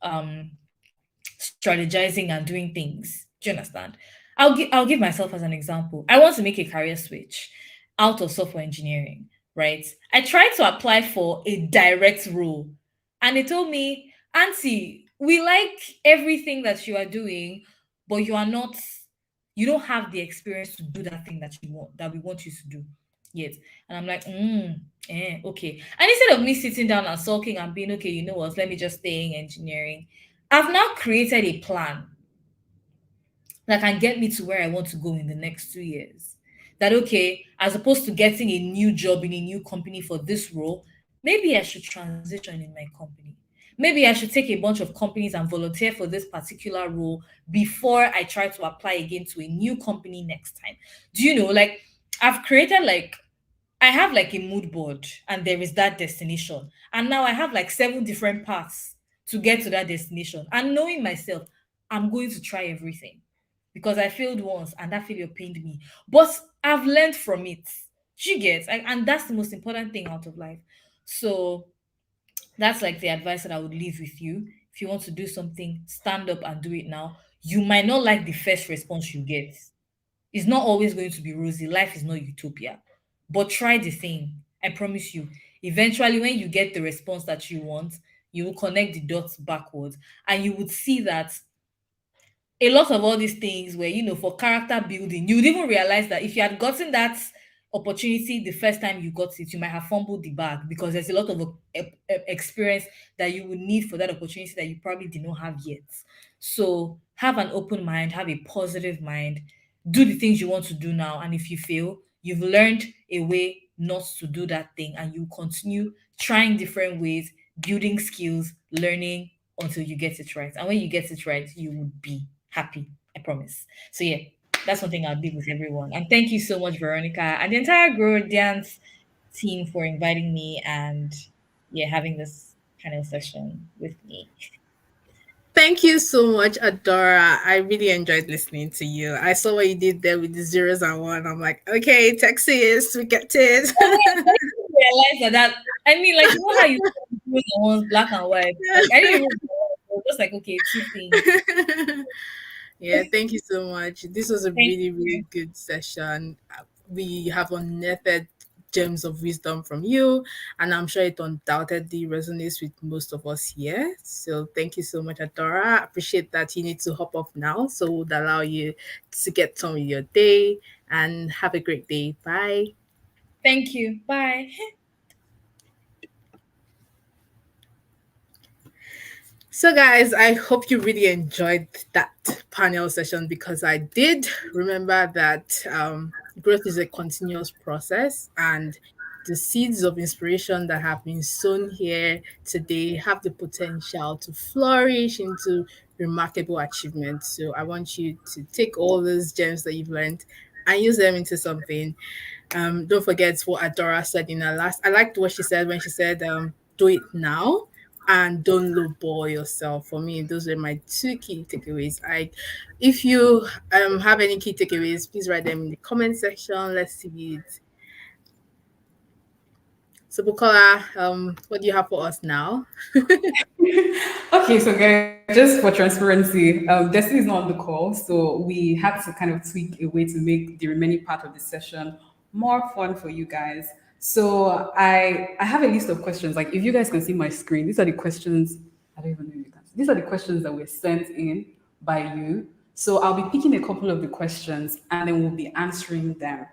strategizing and doing things. Do you understand? I'll give myself as an example. I want to make a career switch out of software engineering, right? I tried to apply for a direct role and they told me, Auntie, we like everything that you are doing, but you don't have the experience to do that thing that you want, that we want you to do yet. And I'm like, okay. And instead of me sitting down and sulking and being, okay, you know what, let me just stay in engineering, I've now created a plan that can get me to where I want to go in the next 2 years. That, okay, as opposed to getting a new job in a new company for this role, maybe I should transition in my company. Maybe I should take a bunch of companies and volunteer for this particular role before I try to apply again to a new company next time. Do you know, like, I've created like I have like a mood board and there is that destination. And now I have like 7 different paths to get to that destination. And knowing myself, I'm going to try everything because I failed once and that failure pained me. But I've learned from it. You get, and that's the most important thing out of life. So that's like the advice that I would leave with you. If you want to do something, stand up and do it now. You might not like the first response you get. It's not always going to be rosy. Life is not utopia. But try the thing. I promise you. Eventually, when you get the response that you want, you will connect the dots backwards and you would see that a lot of all these things where, for character building, you would even realize that if you had gotten that opportunity the first time you got it, you might have fumbled the bag because there's a lot of experience that you would need for that opportunity that you probably did not have yet. So have an open mind, have a positive mind, do the things you want to do now. And if you fail, you've learned a way not to do that thing and you continue trying different ways, building skills, learning until you get it right. And when you get it right, you would be happy. I promise. So yeah, that's one thing I'll leave with everyone. And thank you so much, Veronica, and the entire Growdiance team for inviting me and yeah, having this panel session with me. Thank you so much, Adora. I really enjoyed listening to you. I saw what you did there with the zeros and one. I'm like, okay, Texas, we get it. Realize that I mean, like, you know how you zeros and ones, black and white. Like, I didn't even just like, okay, two things. Yeah, thank you so much. This was a Thank really, you. really good session. We have unearthed gems of wisdom from you, and I'm sure it undoubtedly resonates with most of us here. So thank you so much, Adora. I appreciate that you need to hop off now, so it would allow you to get on with your day and have a great day. Bye. Thank you. Bye. So, guys, I hope you really enjoyed that panel session because I did. Remember that growth is a continuous process, and the seeds of inspiration that have been sown here today have the potential to flourish into remarkable achievements. So, I want you to take all those gems that you've learned and use them into something. Don't forget what Adora said in her last. I liked what she said when she said, "Do it now." And don't lowball yourself. For me, those were my 2 key takeaways. If you have any key takeaways, please write them in the comment section. Let's see it. So, Bukola, what do you have for us now? Okay, so guys, just for transparency, Destiny is not on the call, so we had to kind of tweak a way to make the remaining part of the session more fun for you guys. So I have a list of questions. Like if you guys can see my screen, these are the questions. I don't even know if you can. These are the questions that were sent in by you. So I'll be picking a couple of the questions and then we'll be answering them.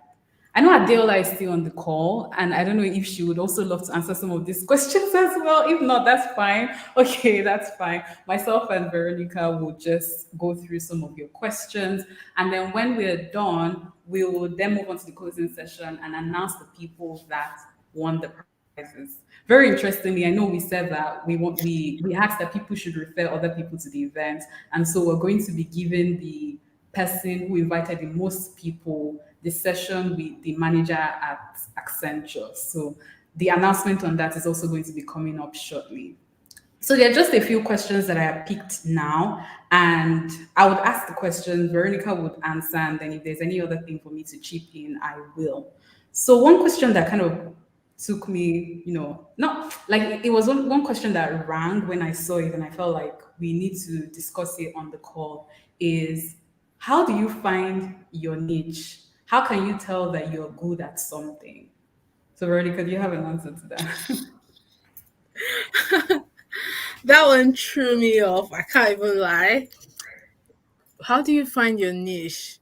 I know Adeola is still on the call, and I don't know if she would also love to answer some of these questions as well. If not, that's fine. Okay, that's fine. Myself and Veronica will just go through some of your questions, and then when we're done, we will then move on to the closing session and announce the people that won the prizes. Very interestingly, I know we said that we asked that people should refer other people to the event, and so we're going to be giving the person who invited the most people the session with the manager at Accenture. So the announcement on that is also going to be coming up shortly. So there are just a few questions that I have picked now, and I would ask the questions, Veronica would answer, and then if there's any other thing for me to chip in, I will. So one question that kind of took me, not like it was one question that rang when I saw it, and I felt like we need to discuss it on the call is how do you find your niche? How can you tell that you're good at something? So Veronica, do you have an answer to that? That one threw me off. I can't even lie. How do you find your niche?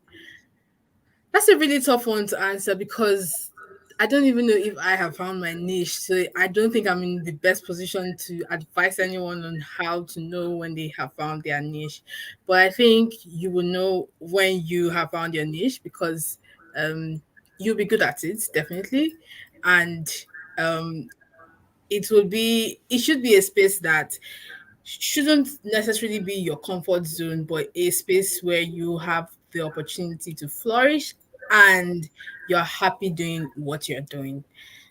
That's a really tough one to answer because I don't even know if I have found my niche. So I don't think I'm in the best position to advise anyone on how to know when they have found their niche. But I think you will know when you have found your niche because um, you'll be good at it, definitely. And um, it should be a space that shouldn't necessarily be your comfort zone, but a space where you have the opportunity to flourish and you're happy doing what you're doing.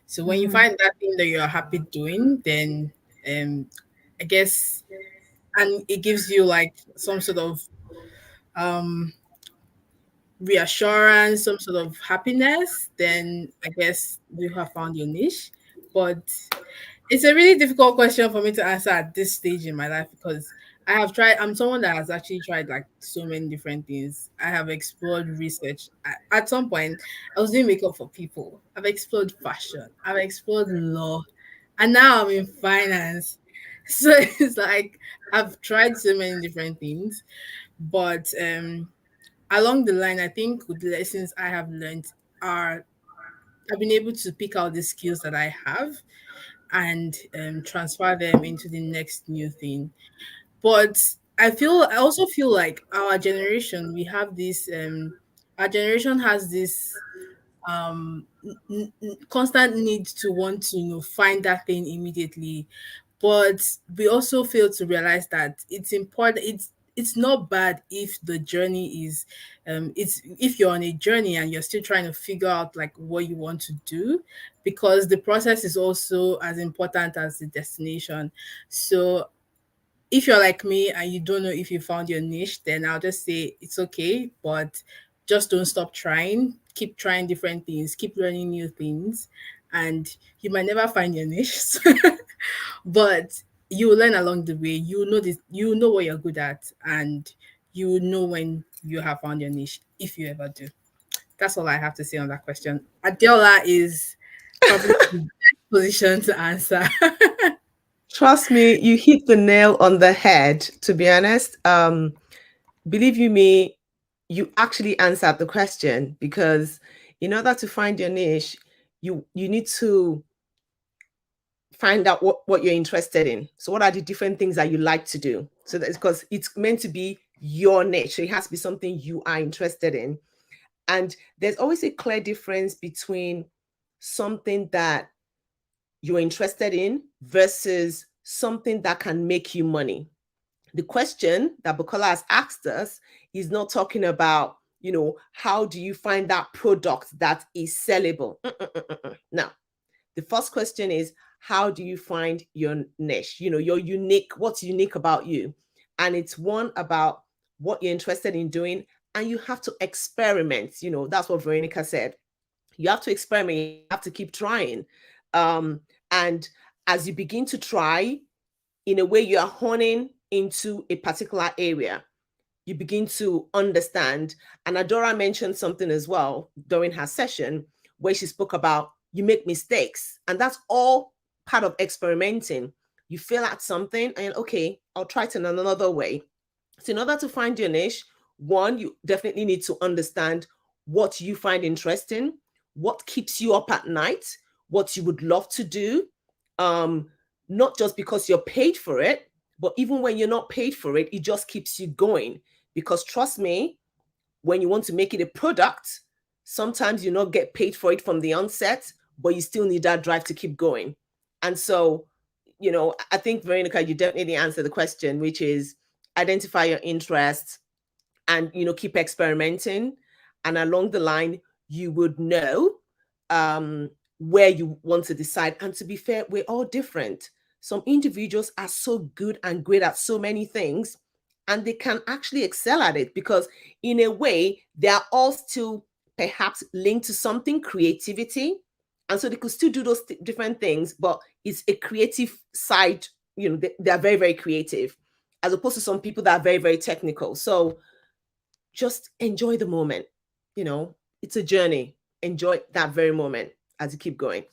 So when you find that thing that you're happy doing, then um I guess and it gives you like some sort of um reassurance, some sort of happiness, then I guess you have found your niche. But it's a really difficult question for me to answer at this stage in my life because I'm someone that has actually tried like so many different things. I have explored research. At some point, I was doing makeup for people. I've explored fashion. I've explored law. And now I'm in finance. So it's like I've tried so many different things. But along the line, I think with the lessons I have learned are I've been able to pick out the skills that I have and transfer them into the next new thing. But I also feel like our generation has this constant need to want to find that thing immediately, but we also fail to realize that it's important. It's not bad if the journey is it's if you're on a journey and you're still trying to figure out like what you want to do, because the process is also as important as the destination. So if you're like me and you don't know if you found your niche, then I'll just say it's okay, but just don't stop trying. Keep trying different things, keep learning new things, and you might never find your niche, but you will learn along the way. You will know this, you will know what you're good at, and you will know when you have found your niche if you ever do. That's all I have to say on that question. Adela is probably the best position to answer. Trust me, you hit the nail on the head, to be honest. Believe you me, you actually answered the question because in order to find your niche, you need to find out what you're interested in. So what are the different things that you like to do? So that's because it's meant to be your niche. So it has to be something you are interested in. And there's always a clear difference between something that you're interested in versus something that can make you money. The question that Bukola has asked us is not talking about, how do you find that product that is sellable? No. The first question is, how do you find your niche? Your unique, what's unique about you? And it's one about what you're interested in doing. And you have to experiment. That's what Veronica said. You have to experiment, you have to keep trying. And as you begin to try, in a way, you are honing into a particular area. You begin to understand. And Adora mentioned something as well during her session where she spoke about you make mistakes. And that's all part of experimenting. You feel at something and okay, I'll try it in another way. So in order to find your niche, one, you definitely need to understand what you find interesting, what keeps you up at night, what you would love to do. Not just because you're paid for it, but even when you're not paid for it, it just keeps you going. Because trust me, when you want to make it a product, sometimes you not get paid for it from the onset, but you still need that drive to keep going. And so, I think, Veronica, you definitely answered the question, which is identify your interests and, keep experimenting. And along the line, you would know where you want to decide. And to be fair, we're all different. some individuals are so good and great at so many things, and they can actually excel at it because in a way, they are all still perhaps linked to something, creativity. And so they could still do those different things, but it's a creative side. They are very, very creative, as opposed to some people that are very, very technical. So just enjoy the moment. It's a journey. Enjoy that very moment as you keep going.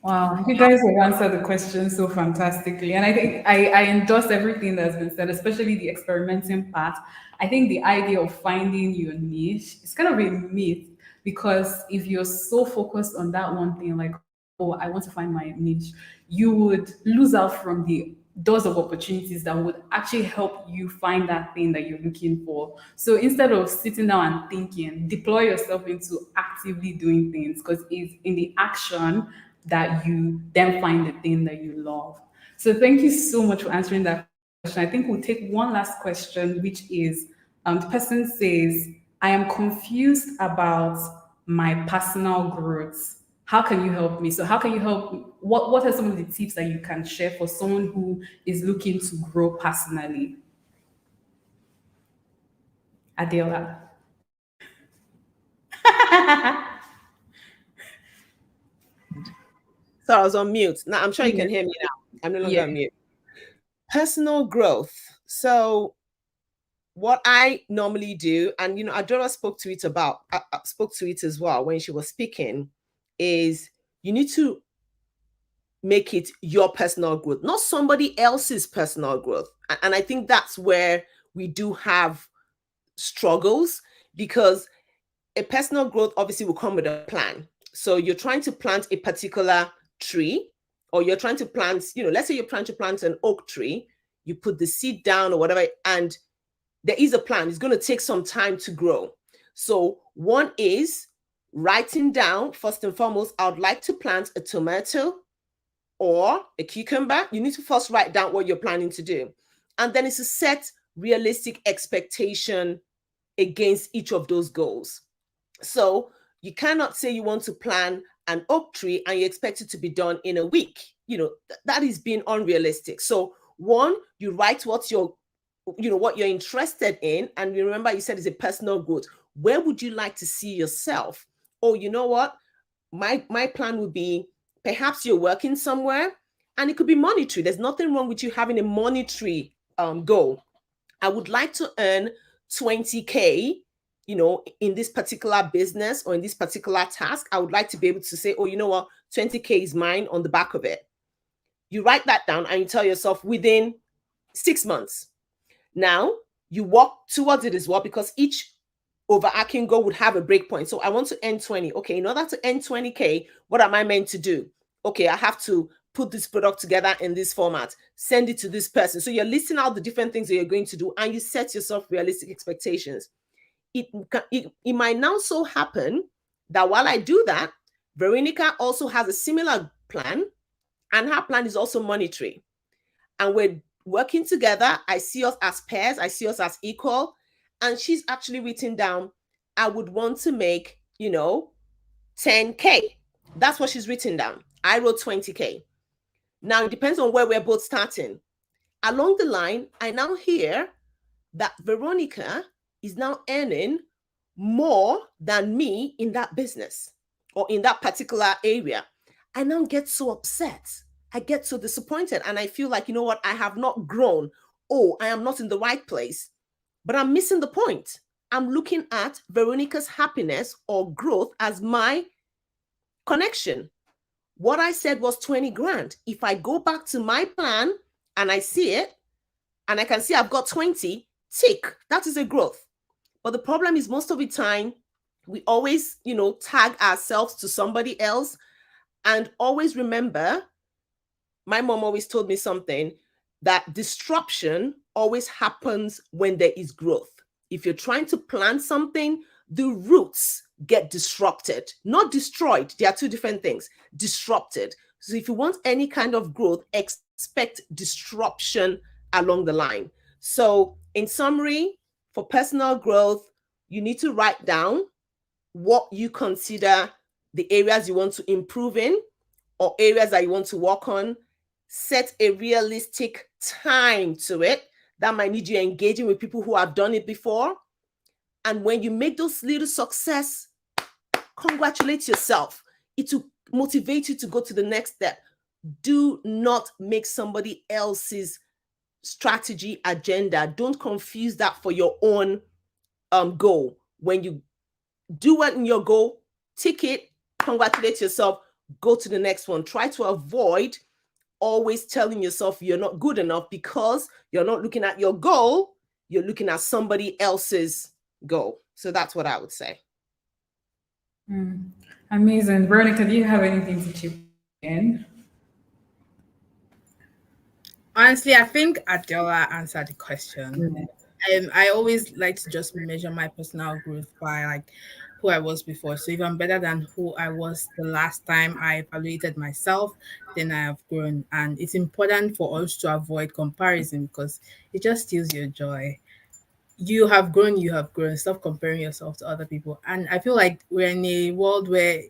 Wow, you guys have answered the question so fantastically. And I think I endorse everything that's been said, especially the experimenting part. I think the idea of finding your niche is kind of a myth, because if you're so focused on that one thing, like, oh, I want to find my niche, you would lose out from the doors of opportunities that would actually help you find that thing that you're looking for. So instead of sitting down and thinking, deploy yourself into actively doing things, because it's in the action that you then find the thing that you love. So thank you so much for answering that question. I think we'll take one last question, which is the person says, I am confused about my personal growth. How can you help me? So how can you help? What are some of the tips that you can share for someone who is looking to grow personally? Adela. So I was on mute. Now I'm sure you can hear me now. I'm no longer on mute. Personal growth. So what I normally do, and Adora spoke to it as well when she was speaking, is you need to make it your personal growth, not somebody else's personal growth. And I think that's where we do have struggles, because a personal growth obviously will come with a plan. So you're trying to plant a particular tree, or you're trying to plant, let's say you're trying to plant an oak tree, you put the seed down or whatever, and there is a plan. It's going to take some time to grow. So one is writing down, first and foremost, I would like to plant a tomato or a cucumber. You need to first write down what you're planning to do. And then it's to set realistic expectation against each of those goals. So you cannot say you want to plant an oak tree and you expect it to be done in a week. That is being unrealistic. So one, you write what you're interested in. And remember, you said it's a personal growth. Where would you like to see yourself? Oh, you know what? My plan would be, perhaps you're working somewhere and it could be monetary. There's nothing wrong with you having a monetary goal. I would like to earn 20K, in this particular business or in this particular task. I would like to be able to say, oh, you know what? 20K is mine on the back of it. You write that down and you tell yourself within 6 months. Now you walk towards it as well, because each overarching goal would have a breakpoint. So I want to earn 20. Okay, in order to earn 20K, what am I meant to do? Okay, I have to put this product together in this format, send it to this person. So you're listing out the different things that you're going to do, and you set yourself realistic expectations. It might now so happen that while I do that, Veronica also has a similar plan, and her plan is also monetary. And we're working together. I see us as pairs. I see us as equal. And she's actually written down, I would want to make, 10K. That's what she's written down. I wrote 20K. Now, it depends on where we're both starting. Along the line, I now hear that Veronica is now earning more than me in that business or in that particular area. I now get so upset. I get so disappointed, and I feel like, you know what? I have not grown. Oh, I am not in the right place. But I'm missing the point. I'm looking at Veronica's happiness or growth as my connection. What I said was 20 grand. If I go back to my plan and I see it, and I can see I've got 20, tick, that is a growth. But the problem is, most of the time, we always, tag ourselves to somebody else. And always remember, my mom always told me something, that disruption always happens when there is growth. If you're trying to plant something, the roots get disrupted, not destroyed. They are two different things. Disrupted. So if you want any kind of growth, expect disruption along the line. So in summary, for personal growth, you need to write down what you consider the areas you want to improve in, or areas that you want to work on, set a realistic time to it. That might need you engaging with people who have done it before. And when you make those little success, congratulate yourself. It will motivate you to go to the next step. Do not make somebody else's strategy agenda. Don't confuse that for your own goal. When you do what in your goal, tick it, congratulate yourself, go to the next one. Try to avoid always telling yourself you're not good enough, because you're not looking at your goal, you're looking at somebody else's goal. So that's what I would say. Amazing. Veronica, do you have anything to chip in? Honestly, I think Adela answered the question. I always like to just measure my personal growth by like who I was before. So if I'm better than who I was the last time I evaluated myself, then I have grown. And it's important for us to avoid comparison because it just steals your joy. You have grown, you have grown. Stop comparing yourself to other people. And I feel like we're in a world where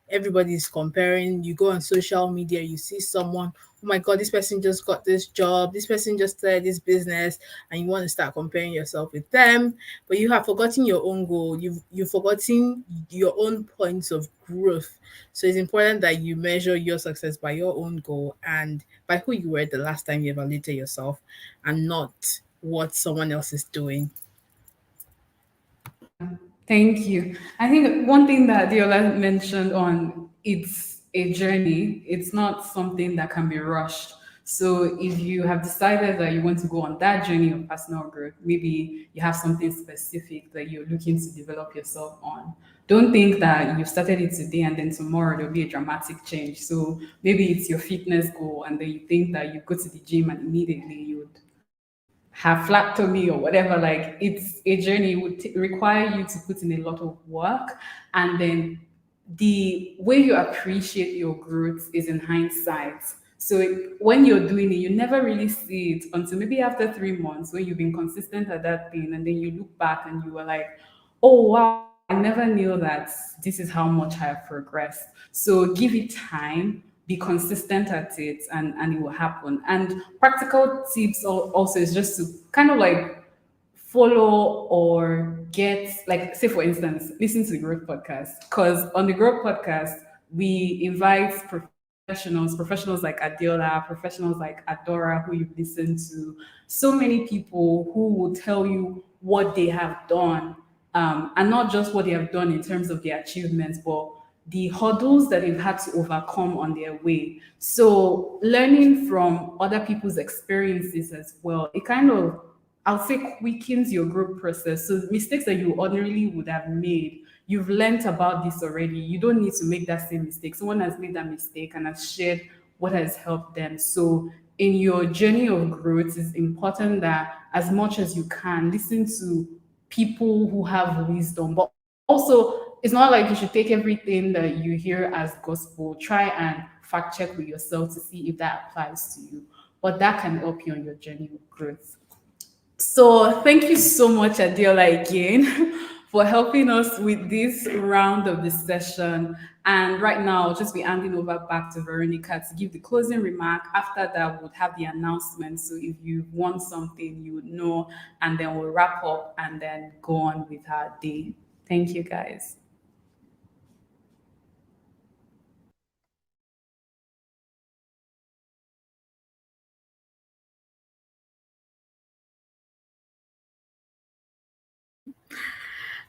everybody's comparing. You go on social media, you see someone, oh my god, this person just got this job, this person just started this business, and you want to start comparing yourself with them, but you have forgotten your own goal. You've forgotten your own points of growth. So it's important that you measure your success by your own goal and by who you were the last time you evaluated yourself, and not what someone else is doing. Thank you. I think one thing that Diola mentioned on, it's a journey. It's not something that can be rushed. So if you have decided that you want to go on that journey of personal growth, maybe you have something specific that you're looking to develop yourself on. Don't think that you've started it today and then tomorrow there'll be a dramatic change. So maybe it's your fitness goal, and then you think that you go to the gym and immediately you would have flat tummy or whatever. Like, it's a journey. It would require you to put in a lot of work, and then the way you appreciate your growth is in hindsight. So when you're doing it, you never really see it until maybe after 3 months, when you've been consistent at that thing, and then you look back and you were like, oh wow, I never knew that this is how much I have progressed. So give it time, be consistent at it, and it will happen. And practical tips also is just to kind of like follow or get, like, say for instance, listen to the growth podcast, because on the growth podcast we invite professionals like Adiola, professionals like Adora, who you've listened to, so many people who will tell you what they have done, and not just what they have done in terms of their achievements, but the hurdles that they've had to overcome on their way. So learning from other people's experiences as well, it kind of, I'll say, quickens your growth process. So mistakes that you ordinarily would have made, you've learned about this already. You don't need to make that same mistake. Someone has made that mistake and has shared what has helped them. So in your journey of growth, it's important that as much as you can, listen to people who have wisdom. But also, it's not like you should take everything that you hear as gospel. Try and fact check with yourself to see if that applies to you. But that can help you on your journey of growth. So thank you so much, Adiola, again, for helping us with this round of this session. And right now, I'll just be handing over back to Veronica to give the closing remark. After that, we'll have the announcement. So if you want something, you would know, and then we'll wrap up and then go on with our day. Thank you, guys.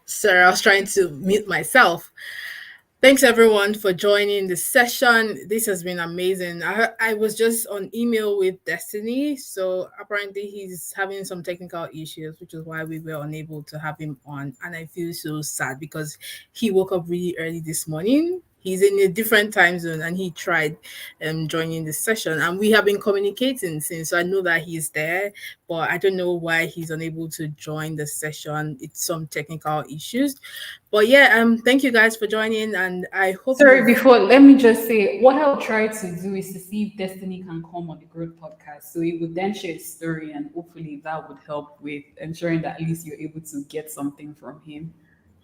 Sorry, I was trying to mute myself. Thanks everyone for joining the session. This has been amazing. I was just on email with Destiny, so apparently he's having some technical issues, which is why we were unable to have him on. And I feel so sad because he woke up really early this morning. He's in a different time zone and he tried joining this session. And we have been communicating since, so I know that he's there, but I don't know why he's unable to join the session. It's some technical issues. But yeah, thank you guys for joining, and I hope. Sorry, before, let me just say, what I'll try to do is to see if Destiny can come on the Growth podcast. So he would then share his story, and hopefully that would help with ensuring that at least you're able to get something from him.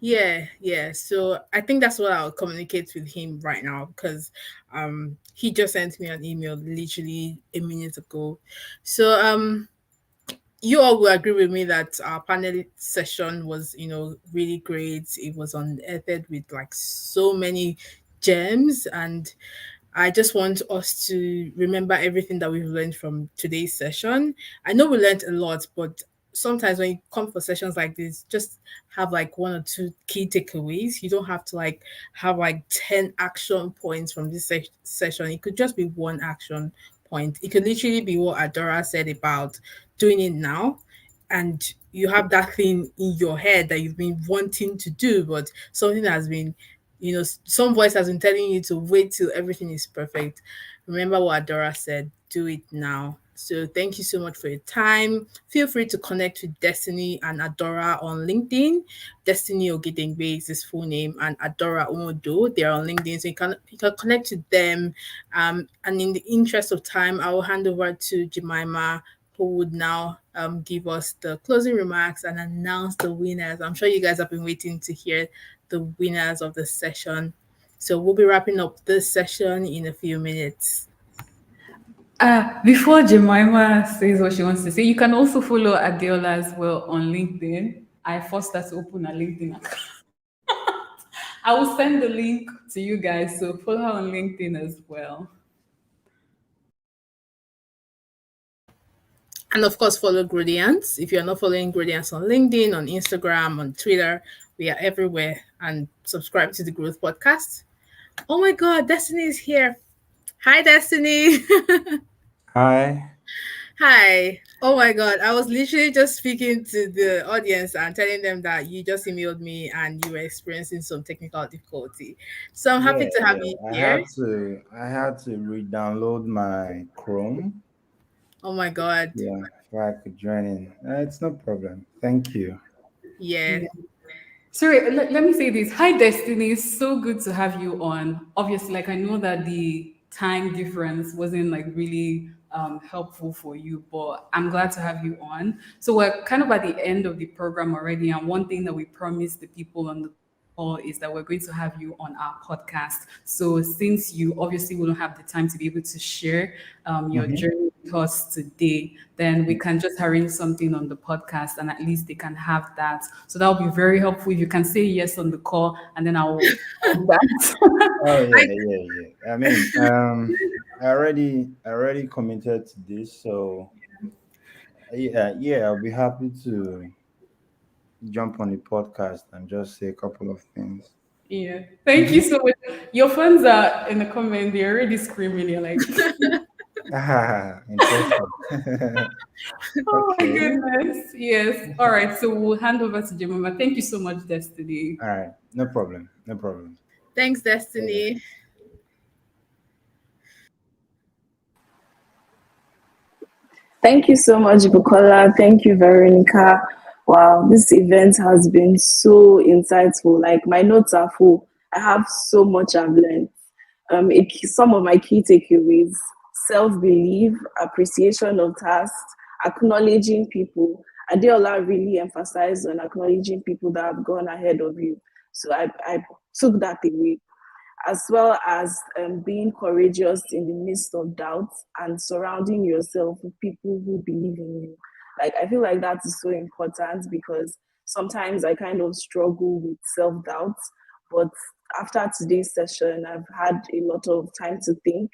Yeah. So I think that's what I'll communicate with him right now because he just sent me an email literally a minute ago. So you all will agree with me that our panel session was, really great. It was unearthed with like so many gems, and I just want us to remember everything that we've learned from today's session. I know we learned a lot, but sometimes when you come for sessions like this, just have like one or two key takeaways. You don't have to like have like 10 action points from this session. It could just be one action point. It could literally be what Adora said about doing it now. And you have that thing in your head that you've been wanting to do, but something that has been, some voice has been telling you to wait till everything is perfect. Remember what Adora said, do it now. So thank you so much for your time. Feel free to connect with Destiny and Adora on LinkedIn. Destiny Ogedengbe is his full name, and Adora Umodo, they're on LinkedIn. So you can connect with them. And in the interest of time, I will hand over to Jemima, who would now give us the closing remarks and announce the winners. I'm sure you guys have been waiting to hear the winners of the session. So we'll be wrapping up this session in a few minutes. Before Jemima says what she wants to say, you can also follow Adiola as well on LinkedIn. I forced her to open a LinkedIn account. I will send the link to you guys, so follow her on LinkedIn as well. And of course, follow Growdiance. If you're not following Growdiance on LinkedIn, on Instagram, on Twitter, we are everywhere. And subscribe to the Growth Podcast. Oh my God, Destiny is here. Hi, Destiny. Hi. Hi. Oh my God. I was literally just speaking to the audience and telling them that you just emailed me and you were experiencing some technical difficulty. So I'm happy Yeah, to have yeah. you I here. had to I had to re-download my Chrome. Oh my God. Yeah, if I could join in. It's no problem. Thank you. Yeah. Sorry, let me say this. Hi, Destiny. It's so good to have you on. Obviously, like I know that the time difference wasn't like really helpful for you, but I'm glad to have you on. So we're kind of at the end of the program already, and one thing that we promised the people on the call is that we're going to have you on our podcast. So since you obviously will not have the time to be able to share your Mm-hmm. journey with us today, then we can just arrange something on the podcast and at least they can have that. So that will be very helpful. If you can say yes on the call and then I'll add that. Oh I yeah, yeah, yeah. I mean, I already committed to this, so yeah, I'll be happy to jump on the podcast and just say a couple of things. Yeah. Thank you Mm-hmm. so much. Your fans are in the comment, they're already screaming. You're like, Ah, interesting. oh my Okay. goodness. Yes. All right. So we'll hand over to Jemima. Thank you so much, Destiny. All right. No problem. No problem. Thanks, Yeah. Destiny. Thank you so much, Bukola. Thank you, Veronica. Wow, this event has been so insightful. Like, my notes are full. I have so much I've learned. Some of my key takeaways: self-belief, appreciation of tasks, acknowledging people. Adeola really emphasized on acknowledging people that have gone ahead of you. So I took that away, as well as being courageous in the midst of doubt and surrounding yourself with people who believe in you. Like, I feel like that is so important because sometimes I kind of struggle with self doubt, but after today's session, I've had a lot of time to think,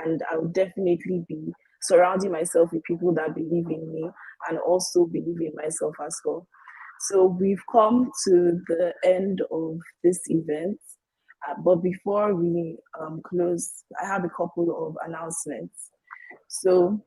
and I will definitely be surrounding myself with people that believe in me and also believe in myself as well. So we've come to the end of this event. But before we close, I have a couple of announcements. So,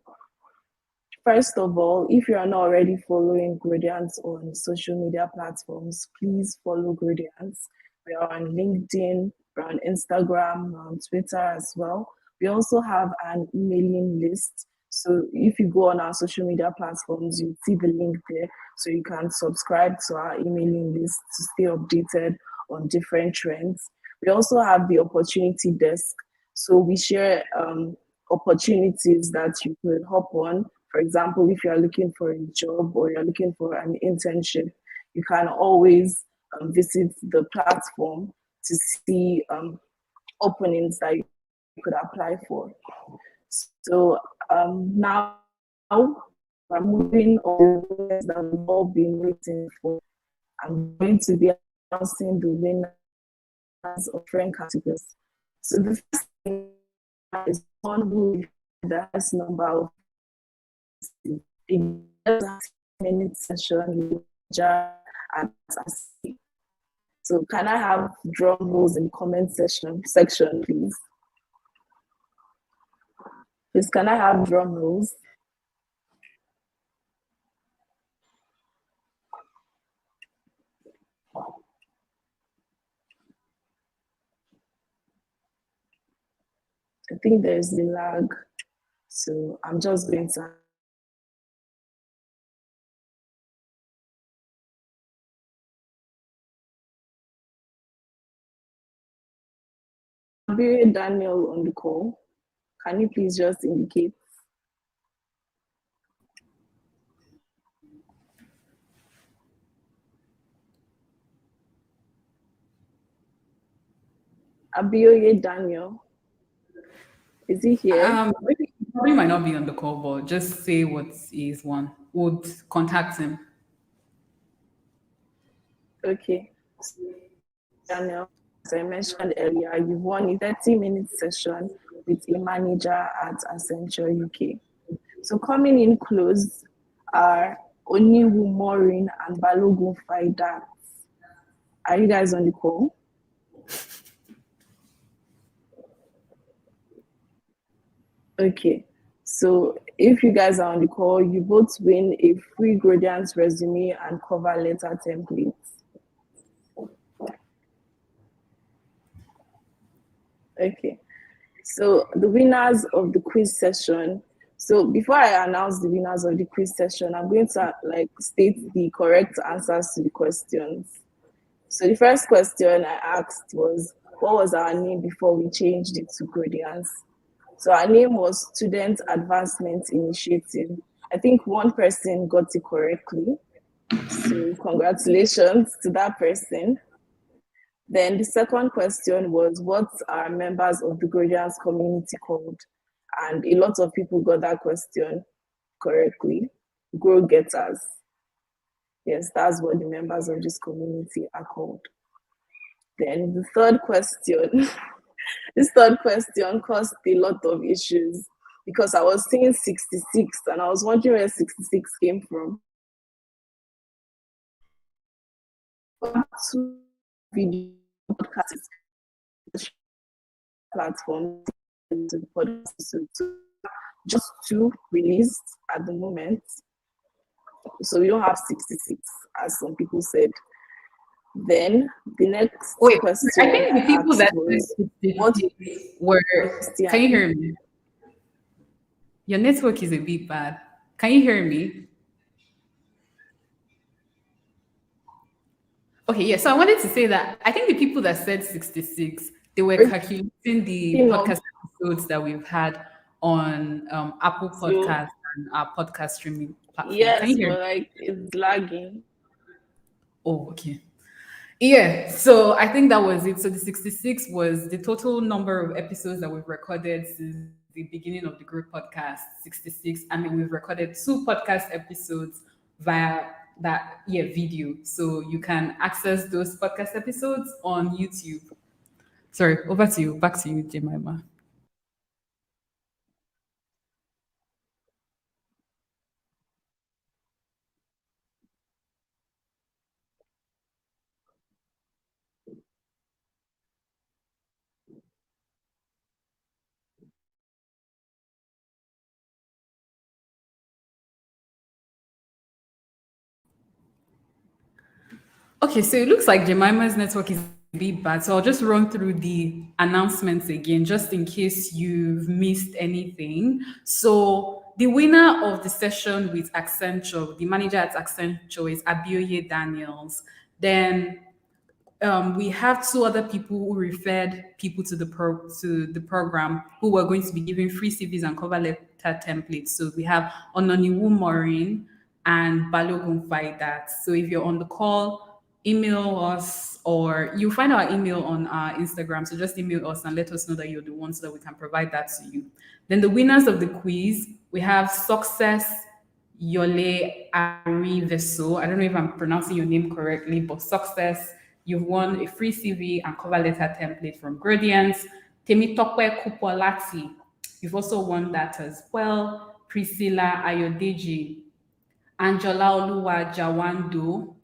first of all, if you are not already following Growdiance on social media platforms, please follow Growdiance. We are on LinkedIn, we're on Instagram, we're on Twitter as well. We also have an emailing list. So if you go on our social media platforms, you see the link there. So you can subscribe to our emailing list to stay updated on different trends. We also have the opportunity desk. So we share opportunities that you could hop on. For example, if you're looking for a job or you're looking for an internship, you can always visit the platform to see openings that you could apply for. So now we're moving on to the that we've all been waiting for. I'm going to be announcing the winners of different categories. So the first thing is one who the highest number of minute session at a. So can I have drum rolls in the comment section, please? Please, can I have drum rolls? I think there's a lag, so I'm just going to. Daniel on the call. Can you please just indicate? Abioye Daniel. Is he here? Probably might not be on the call, but just say what is one. Would contact him. Okay. Daniel, as I mentioned earlier, you've won a 30-minute session with a manager at Accenture UK. So coming in close are Oniwu Morin and Balogun Faidat. Are you guys on the call? Okay. So if you guys are on the call, you both win a free Growdiance resume and cover letter template. Okay. So the winners of the quiz session. So before I announce the winners of the quiz session, I'm going to state the correct answers to the questions. So the first question I asked was, what was our name before we changed it to Growdiance? So our name was Student Advancement Initiative. I think one person got it correctly. So congratulations to that person. Then the second question was, what are members of the Growdiance community called? And a lot of people got that question correctly. Grow getters. Yes, that's what the members of this community are called. Then the third question, this third question caused a lot of issues because I was seeing 66 and I was wondering where 66 came from. Two video podcasts platform to the podcast, so just two released at the moment. So we don't have 66, as some people said. Then the next question I think the people that was, were. Can you hear me? Your network is a bit bad. Can you hear me? Okay, yeah. So I wanted to say that I think the people that said 66, they were calculating the podcast episodes that we've had on Apple Podcast and our podcast streaming platform. Yes, Can you hear but it's lagging. Oh, okay. Yeah, so I think that was it. So the 66 was the total number of episodes that we've recorded since the beginning of the group podcast, 66. I mean, we've recorded 2 podcast episodes via that video. So you can access those podcast episodes on YouTube. Sorry, over to you. Back to you, Jemima. Okay, so it looks like Jemima's network is a bit bad. So I'll just run through the announcements again, just in case you've missed anything. So the winner of the session with Accenture, the manager at Accenture, is Abioye Daniels. Then we have 2 other people who referred people to the program who were going to be giving free CVs and cover letter templates. So we have Ononiwu Morin and Balogun Faidat. So if you're on the call, email us, or you'll find our email on our Instagram. So just email us and let us know that you're the one so that we can provide that to you. Then the winners of the quiz, we have Success Yole Ariveso. I don't know if I'm pronouncing your name correctly, but Success, you've won a free CV and cover letter template from Growdiance. Temitope Kupolati, you've also won that as well. Priscilla Ayodeji, Angela Oluwa Jawando,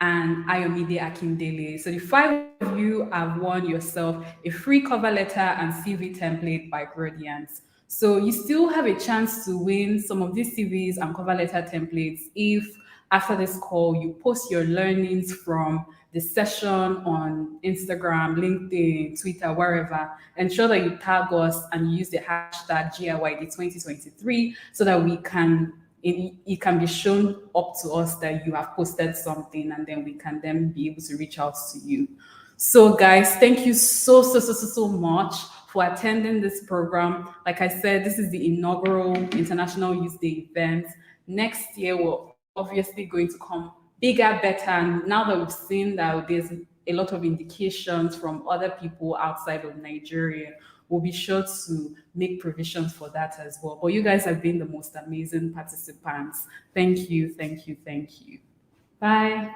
and Ayomide Akindele. So the five of you have won yourself a free cover letter and CV template by Growdiance. So you still have a chance to win some of these CVs and cover letter templates if after this call you post your learnings from the session on Instagram, LinkedIn, Twitter, wherever. Ensure that you tag us and use the hashtag GIYD2023 so that we can it can be shown up to us that you have posted something, and then we can then be able to reach out to you. So guys, thank you so much for attending this program. Like I said, this is the inaugural International Youth Day event. Next year, we're obviously going to come bigger, better. And now that we've seen that there's a lot of indications from other people outside of Nigeria, we'll be sure to make provisions for that as well. But you guys have been the most amazing participants. Thank you. Bye.